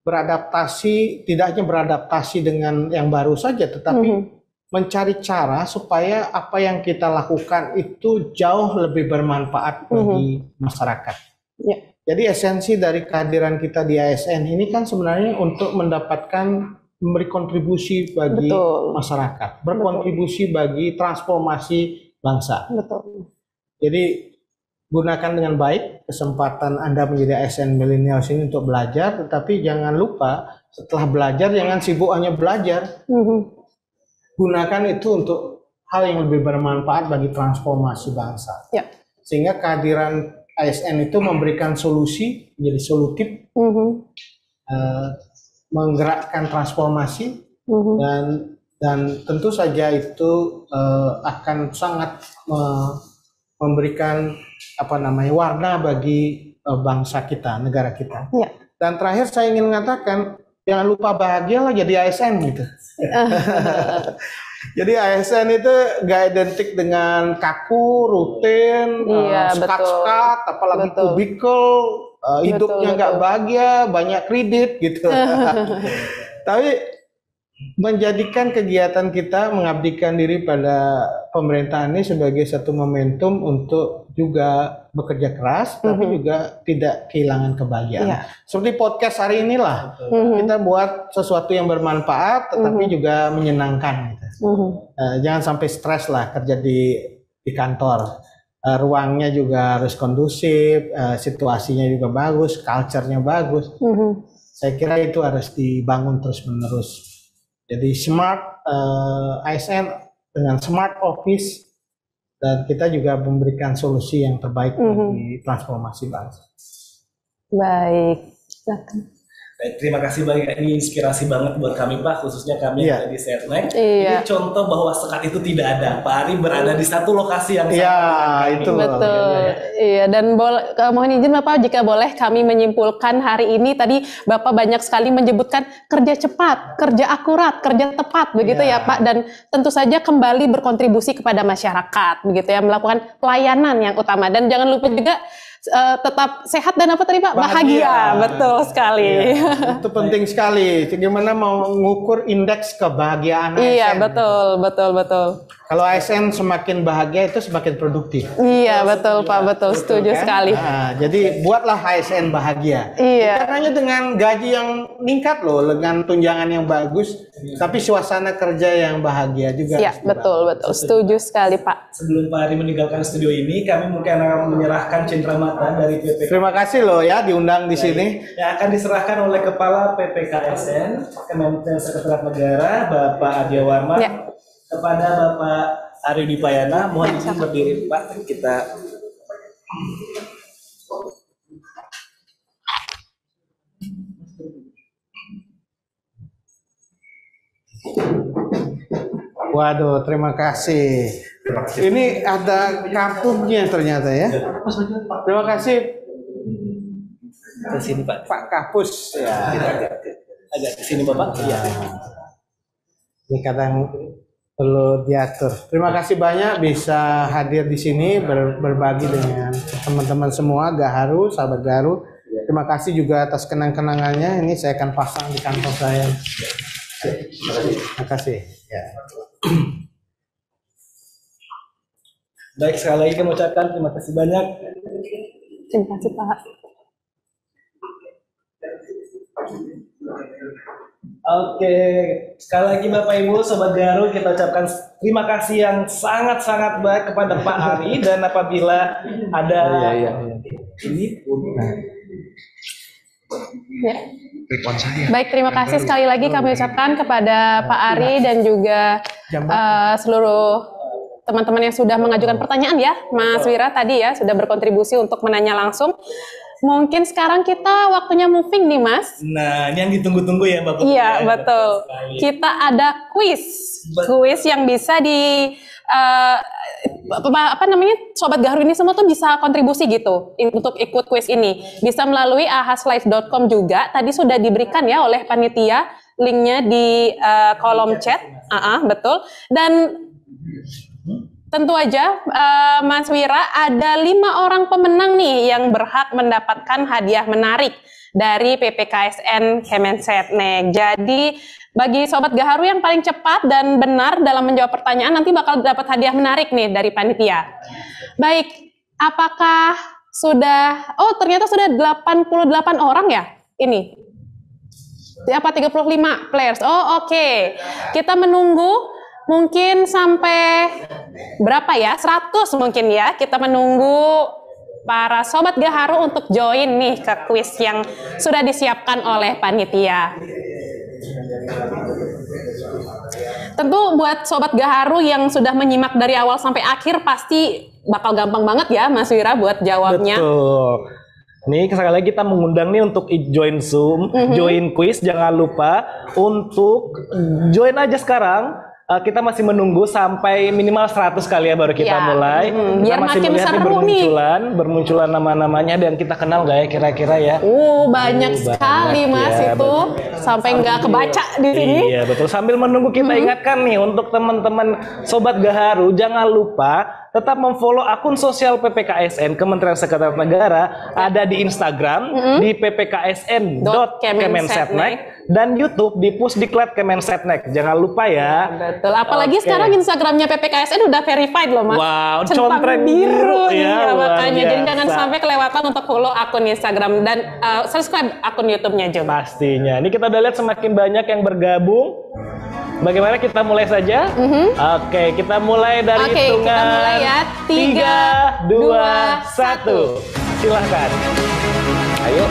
beradaptasi, tidak hanya beradaptasi dengan yang baru saja, tetapi mencari cara supaya apa yang kita lakukan itu jauh lebih bermanfaat bagi masyarakat. Jadi esensi dari kehadiran kita di ASN ini kan sebenarnya untuk mendapatkan, memberi kontribusi bagi masyarakat, berkontribusi bagi transformasi bangsa. Jadi gunakan dengan baik kesempatan Anda menjadi ASN millennials ini untuk belajar, tetapi jangan lupa setelah belajar jangan sibuk hanya belajar. Gunakan itu untuk hal yang lebih bermanfaat bagi transformasi bangsa. Sehingga kehadiran ASN itu memberikan solusi, menjadi solutif, menggerakkan transformasi dan tentu saja itu akan sangat memberikan warna bagi bangsa kita, negara kita. Ya. Dan terakhir saya ingin mengatakan jangan lupa bahagialah jadi ASN gitu. Jadi ASN itu gak identik dengan kaku, rutin, sekat-sekat, apalagi kubikel, hidupnya gak bahagia, banyak kredit gitu. Tapi menjadikan kegiatan kita mengabdikan diri pada pemerintahan ini sebagai satu momentum untuk juga bekerja keras, tapi juga tidak kehilangan kebahagiaan. Seperti podcast hari inilah, kita buat sesuatu yang bermanfaat, tetapi juga menyenangkan. Gitu. Jangan sampai stres lah kerja di kantor. Ruangnya juga harus kondusif, situasinya juga bagus, culture-nya bagus. Saya kira itu harus dibangun terus-menerus. Jadi smart ASN dengan smart office, dan kita juga memberikan solusi yang terbaik bagi transformasi bangsa. Baik. Baik, terima kasih banyak. Ini inspirasi banget buat kami Pak, khususnya kami yang ada di Setnek. Ini contoh bahwa sekat itu tidak ada. Pak Ari berada di satu lokasi yang itu betul. Iya, dan mohon izin Bapak jika boleh kami menyimpulkan hari ini tadi Bapak banyak sekali menyebutkan kerja cepat, kerja akurat, kerja tepat begitu ya Pak, dan tentu saja kembali berkontribusi kepada masyarakat begitu ya, melakukan pelayanan yang utama, dan jangan lupa juga tetap sehat dan apa tadi Pak? Bahagia. Betul sekali. Iya, itu penting sekali. Gimana mau mengukur indeks kebahagiaan ASN? Iya, betul. Kalau ASN semakin bahagia itu semakin produktif. Iya, betul Pak, betul. Setuju kan? Sekali. Nah, jadi buatlah ASN bahagia. Iya. Bukan hanya dengan gaji yang meningkat loh, dengan tunjangan yang bagus, tapi suasana kerja yang bahagia juga. Iya, betul. Setuju sekali Pak. Sebelum Pak Ari meninggalkan studio ini, kami mungkin akan menyerahkan cendramata dari PPK. Terima kasih loh ya diundang di sini. Yang akan diserahkan oleh Kepala PPKSN, Kementerian Sekretariat Negara, Bapak Adya Warman. Ya. Kepada Bapak Ari Dipayana, mohon izin berdiri Pak, kita waduh, terima kasih. Ini ada kartunya ternyata ya. Terima kasih. Ke sini Pak. Pak Kapus. Ya. Agak ke sini Bapak. Iya. Ini kadang perlu diatur. Terima kasih banyak bisa hadir di sini berbagi dengan teman-teman semua Gaharu, sahabat Gaharu. Terima kasih juga atas kenang-kenangannya. Ini saya akan pasang di kantor saya. Terima kasih. Ya. Baik, sekali lagi kami ucapkan terima kasih banyak. Terima kasih Pak. Oke, sekali lagi Bapak Ibu, Sobat Gaharu, kita ucapkan terima kasih yang sangat-sangat baik kepada Pak Ari, dan apabila ada ini Baik, terima kasih sekali lagi kami ucapkan kepada Pak Ari dan juga seluruh teman-teman yang sudah mengajukan pertanyaan ya, Mas Wira tadi ya, sudah berkontribusi untuk menanya langsung. Mungkin sekarang kita waktunya moving nih Mas. Nah, ini yang ditunggu-tunggu ya Bapak. Iya, betul. Kita ada kuis yang bisa di Sobat Gaharu ini semua tuh bisa kontribusi gitu untuk ikut kuis ini. Bisa melalui ahaslive.com juga. Tadi sudah diberikan ya oleh panitia linknya di kolom chat. Betul. Dan tentu aja Mas Wira, ada 5 orang pemenang nih yang berhak mendapatkan hadiah menarik dari PPKSN Kemensetnek. Jadi bagi Sobat Gaharu yang paling cepat dan benar dalam menjawab pertanyaan nanti bakal dapat hadiah menarik nih dari panitia. Baik, apakah sudah, ternyata sudah 88 orang ya ini? Apa 35 players? Oke. Kita menunggu mungkin sampai berapa ya? 100 mungkin ya. Kita menunggu para Sobat Gaharu untuk join nih ke kuis yang sudah disiapkan oleh panitia. Tentu buat Sobat Gaharu yang sudah menyimak dari awal sampai akhir pasti bakal gampang banget ya Mas Wira buat jawabnya. Betul. Nih sekali lagi kita mengundang nih untuk join Zoom, join quiz. Jangan lupa untuk join aja sekarang. Kita masih menunggu sampai minimal 100 kali ya baru kita mulai. Kita Biar masih makin melihat seru nih. bermunculan nama-namanya dan kita kenal nggak ya kira-kira ya? Banyak sekali Mas ya, itu. Sampai nggak kebaca di sini. Iya betul. Sambil menunggu kita ingatkan nih untuk teman-teman Sobat Gaharu, jangan lupa tetap memfollow akun sosial PPKSN Kementerian Sekretariat Negara, ada di Instagram di ppksn.kemensetnek dan YouTube di Pusdiklat Kemensetnek. Jangan lupa ya. Betul. Apalagi sekarang Instagramnya PPKSN udah verified loh Mas. Wow, centang biru ya, makanya. Jadi jangan sampai kelewatan untuk follow akun Instagram dan subscribe akun YouTube-nya juga. Pastinya. Ini kita udah lihat semakin banyak yang bergabung. Bagaimana kita mulai saja? Oke, kita mulai dari hitungan kita mulai ya. 3, 2, 1. Silahkan. Ayo,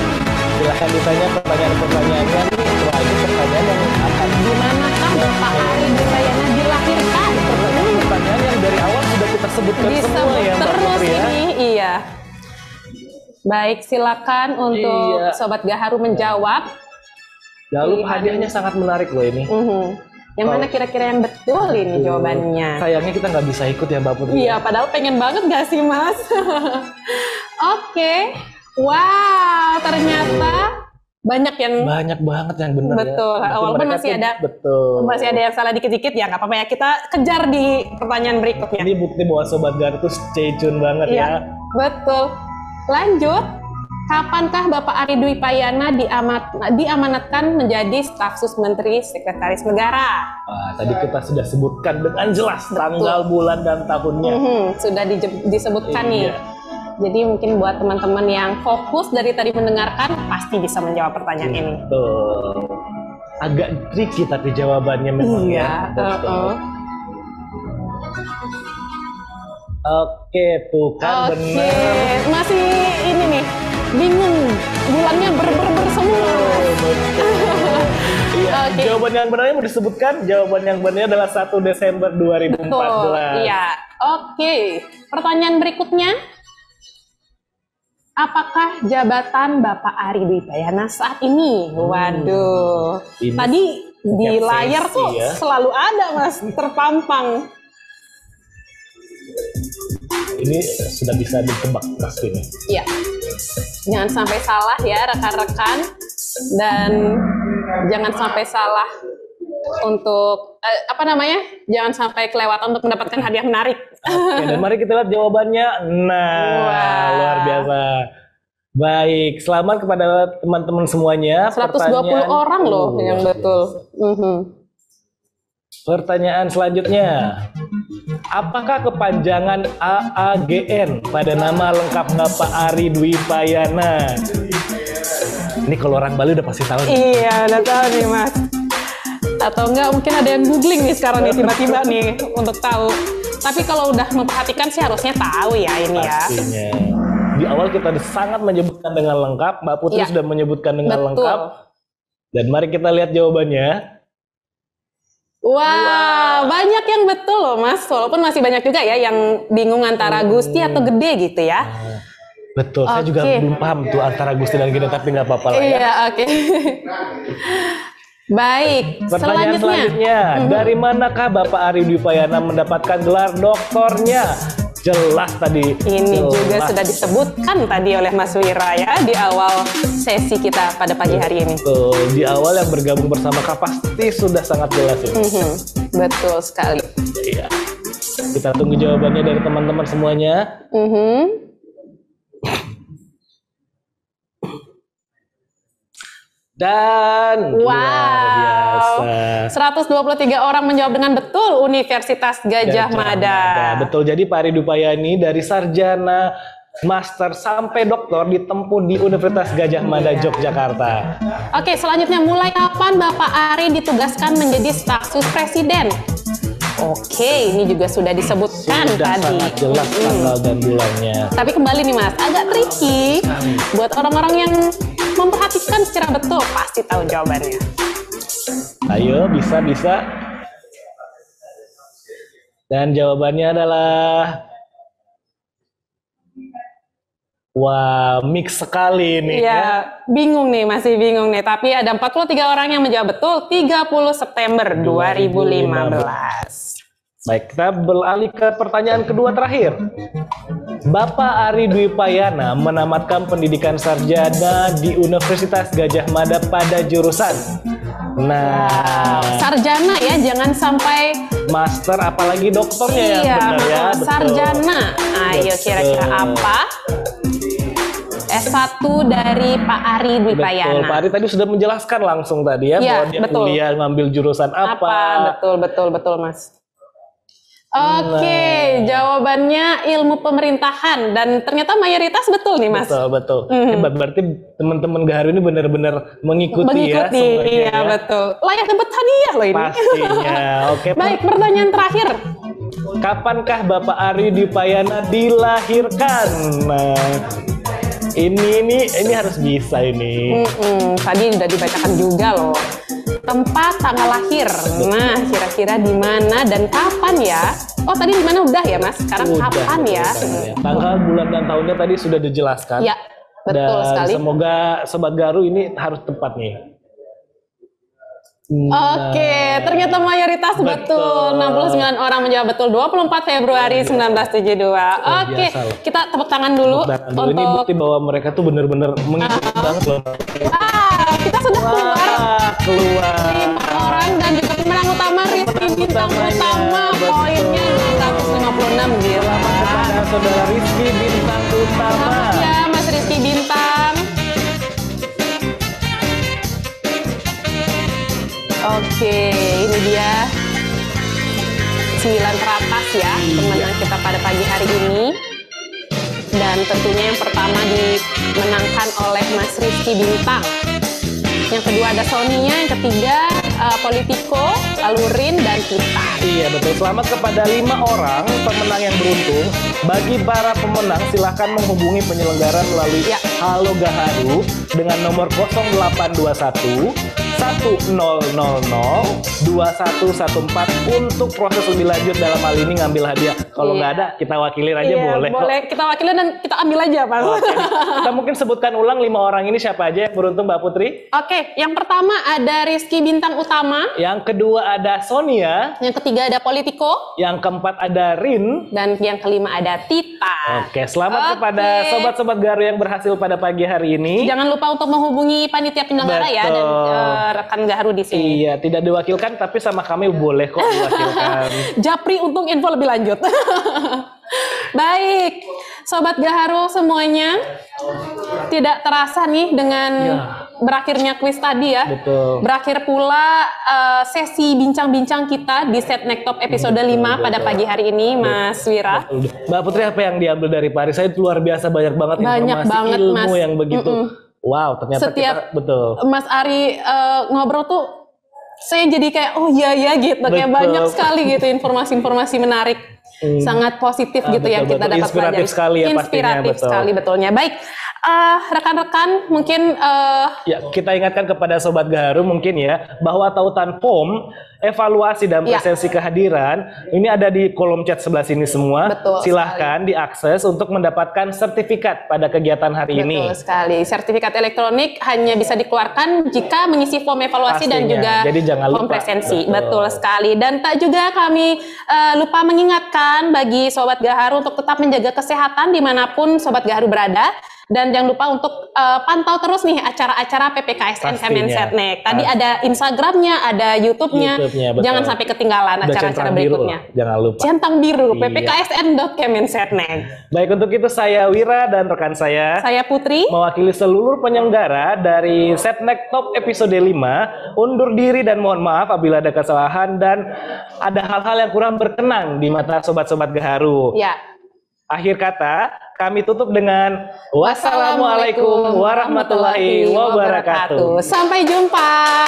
silahkan ditanya pertanyaan-pertanyaannya. Wah, ini pertanyaan yang akan Di manakah Bapak Ari Dwipayana dilahirkan? Pertanyaan yang dari awal sudah kita sebutkan semua ya, Mbak terus Putri ya. ini, iya. Baik, silakan untuk Sobat Gaharu menjawab. Jangan lupa hadiahnya sangat menarik loh ini. Yang mana kira-kira yang betul ini jawabannya? Sayangnya kita nggak bisa ikut ya Mbak Putri. Iya, padahal pengen banget gak sih Mas? Oke. Wow, ternyata banyak banget yang benar. Betul. Ya. Walaupun masih ada yang salah dikit-dikit ya, nggak apa-apa ya. Kita kejar di pertanyaan berikutnya. Ini bukti bahwa Sobat Gaharu tuh stay tune banget ya. Betul. Lanjut. Kapankah Bapak Ari Dwipayana diamanatkan menjadi staf sus Menteri Sekretaris Negara? Tadi kita sudah sebutkan dengan jelas tanggal, bulan, dan tahunnya. Sudah disebutkan nih. Jadi mungkin buat teman-teman yang fokus dari tadi mendengarkan, pasti bisa menjawab pertanyaan ini. Betul. Agak tricky tapi jawabannya memang ya. Oke, tuh kan benar. Masih ini nih, bingung. Bulannya semua. Jawaban yang benarnya mau disebutkan. Jawaban yang benarnya adalah 1 Desember 2014. Betul, iya. Oke. Pertanyaan berikutnya. Apakah jabatan Bapak Ari Dwipayana saat ini? Waduh. Tadi di layar tuh selalu ada Mas terpampang. Ini sudah bisa ditebak pasti nih. Iya. Jangan sampai salah ya rekan-rekan, dan jangan sampai salah untuk jangan sampai kelewatan untuk mendapatkan hadiah menarik. Oke, dan mari kita lihat jawabannya. Luar biasa. Baik, selamat kepada teman-teman semuanya. 120 orang loh yang betul. Pertanyaan selanjutnya. Apakah kepanjangan AAGN pada nama lengkap Bapak Ari Dwipayana? Ini kalau orang Bali udah pasti tahu nih. Iya, udah tahu nih Mas. Atau enggak mungkin ada yang googling nih sekarang nih tiba-tiba nih untuk tahu. Tapi kalau udah memperhatikan sih harusnya tahu ya ini ya. Pastinya. Di awal kita sangat menyebutkan dengan lengkap, Mbak Putri sudah menyebutkan dengan lengkap. Dan mari kita lihat jawabannya. Wah, banyak yang betul loh Mas. Walaupun masih banyak juga ya yang bingung antara Gusti atau Gede gitu ya. Betul, saya juga belum paham tuh antara Gusti dan Gede, tapi nggak apa-apa lah ya. Iya, oke. Baik, pertanyaan selanjutnya. Dari manakah Bapak Ari Dwipayana mendapatkan gelar doktornya? Jelas tadi. Ini juga sudah disebutkan tadi oleh Mas Wira ya di awal sesi kita pada pagi hari ini. Betul, di awal yang bergabung bersama pasti sudah sangat jelas ini. Betul sekali. Iya. Kita tunggu jawabannya dari teman-teman semuanya. Dan luar biasa. 123 orang menjawab dengan betul Universitas Gajah Mada. Betul, jadi Pak Ari Dwipayana dari sarjana, master sampai doktor ditempuh di Universitas Gajah Mada Yogyakarta. Oke, selanjutnya mulai kapan Bapak Ari ditugaskan menjadi staf sus presiden? Oke, ini juga sudah disebutkan sudah tadi. Sangat jelas tanggal dan bulannya. Tapi kembali nih Mas, agak tricky buat orang-orang yang memperhatikan secara betul, pasti tahu jawabannya. Ayo, bisa. Dan jawabannya adalah Wah, mix sekali ini ya. Bingung nih, masih bingung nih. Tapi ada 43 orang yang menjawab betul. 30 September 2015. Baik, kita beralih ke pertanyaan kedua terakhir. Bapak Ari Dwi Payana menamatkan pendidikan sarjana di Universitas Gadjah Mada pada jurusan. Nah, sarjana ya, jangan sampai master apalagi doktornya yang benar ya. Betul. Sarjana. Ayo kira-kira apa? S1 dari Pak Ari Dwi Payana. Betul, Pak Ari tadi sudah menjelaskan langsung tadi ya, bahwa dia kuliah ngambil jurusan apa. Betul Mas. Oke, jawabannya ilmu pemerintahan dan ternyata mayoritas betul nih Mas. Betul. Berarti teman-teman Gaharu ini benar-benar mengikuti ya semuanya. Iya, betul. Layak dapat hadiah loh ini. Pastinya. Oke. Baik, pertanyaan terakhir. Kapankah Bapak Ari Dwi Payana dilahirkan? Nah, ini harus bisa ini. Tadi sudah dibacakan juga loh. Tempat, tanggal lahir. Nah, kira-kira di mana dan kapan ya? Oh, tadi di mana udah ya, Mas? Sekarang kapan ya? Tanggal, bulan dan tahunnya tadi sudah dijelaskan. Ya, betul dan sekali. Semoga Sobat Gaharu ini harus tepat nih. Oke, ternyata mayoritas betul. 69 orang menjawab betul. 24 Februari 1972. Oke, kita tepuk tangan dulu. Untuk... Ini bukti bahwa mereka tuh benar-benar mengikuti banget loh. Kita sudah keluar 5 orang dan juga pemenang utama Rizky Bintang Utama. Poinnya 656 gila. Kepada Saudara Rizky Bintang Utama. Selamat ya Mas Rizky Bintang. Oke, ini dia 9 teratas ya pemenang kita pada pagi hari ini. Dan tentunya yang pertama dimenangkan oleh Mas Rizky Bintang. Yang kedua ada Sonia, yang ketiga Politico, lalu Rin dan kita. Iya betul, selamat kepada 5 orang pemenang yang beruntung. Bagi para pemenang silahkan menghubungi penyelenggara melalui Halo Gaharu dengan nomor 0821 1000 2114 untuk proses lebih lanjut dalam hal ini ngambil hadiah. Kalau nggak ada, kita wakilin aja boleh. Boleh, kita wakilin dan kita ambil aja, Pak. Oke. Kita mungkin sebutkan ulang 5 orang ini siapa aja yang beruntung, Mbak Putri? Oke, yang pertama ada Rizky Bintang Utama. Yang kedua ada Sonia. Yang ketiga ada Politico. Yang keempat ada Rin. Dan yang kelima ada Tita. Oke, selamat kepada sobat-sobat Gaharu yang berhasil pada pagi hari ini. Jangan lupa untuk menghubungi panitia penyelenggara ya dan rekan Gaharu di sini. Iya, tidak diwakilkan tapi sama kami boleh kok diwakilkan. Japri untuk info lebih lanjut. Baik, sobat Gaharu semuanya, tidak terasa nih dengan berakhirnya kuis tadi ya. Betul. Berakhir pula sesi bincang-bincang kita di Setnek Top episode 5 pada pagi hari ini, Mas Wira. Mbak Putri, apa yang diambil dari Paris? Saya luar biasa banyak banget informasi ilmu Mas. yang begitu. Wow, ternyata setiap kita betul. Mas Ari ngobrol tuh saya jadi kayak oh iya gitu, kayak banyak sekali gitu informasi-informasi menarik. Sangat positif gitu yang kita dapat pelajari. Inspiratif sekali ya pastinya. Inspiratif sekali betulnya. Baik, rekan-rekan mungkin ya, kita ingatkan kepada Sobat Gaharu mungkin ya bahwa tautan POM, evaluasi dan presensi kehadiran ini ada di kolom chat sebelah sini semua. Betul silahkan diakses untuk mendapatkan sertifikat pada kegiatan hari ini. Betul sekali. Sertifikat elektronik hanya bisa dikeluarkan jika mengisi form evaluasi dan juga form presensi. Betul sekali. Dan tak juga kami lupa mengingatkan bagi Sobat Gaharu untuk tetap menjaga kesehatan dimanapun Sobat Gaharu berada. Dan jangan lupa untuk pantau terus nih acara-acara PPKSN Kemensetnek. Tadi ada Instagramnya, ada YouTube-nya. Jangan sampai ketinggalan acara-acara berikutnya. Jangan lupa. Centang biru, ppksn.kemensetnek. Baik, untuk itu saya Wira dan rekan saya Putri, mewakili seluruh penyelenggara dari Setnek Top episode 5, undur diri dan mohon maaf apabila ada kesalahan dan ada hal-hal yang kurang berkenan di mata sobat-sobat Gaharu. Ya. Akhir kata, kami tutup dengan wassalamualaikum warahmatullahi wabarakatuh. Sampai jumpa.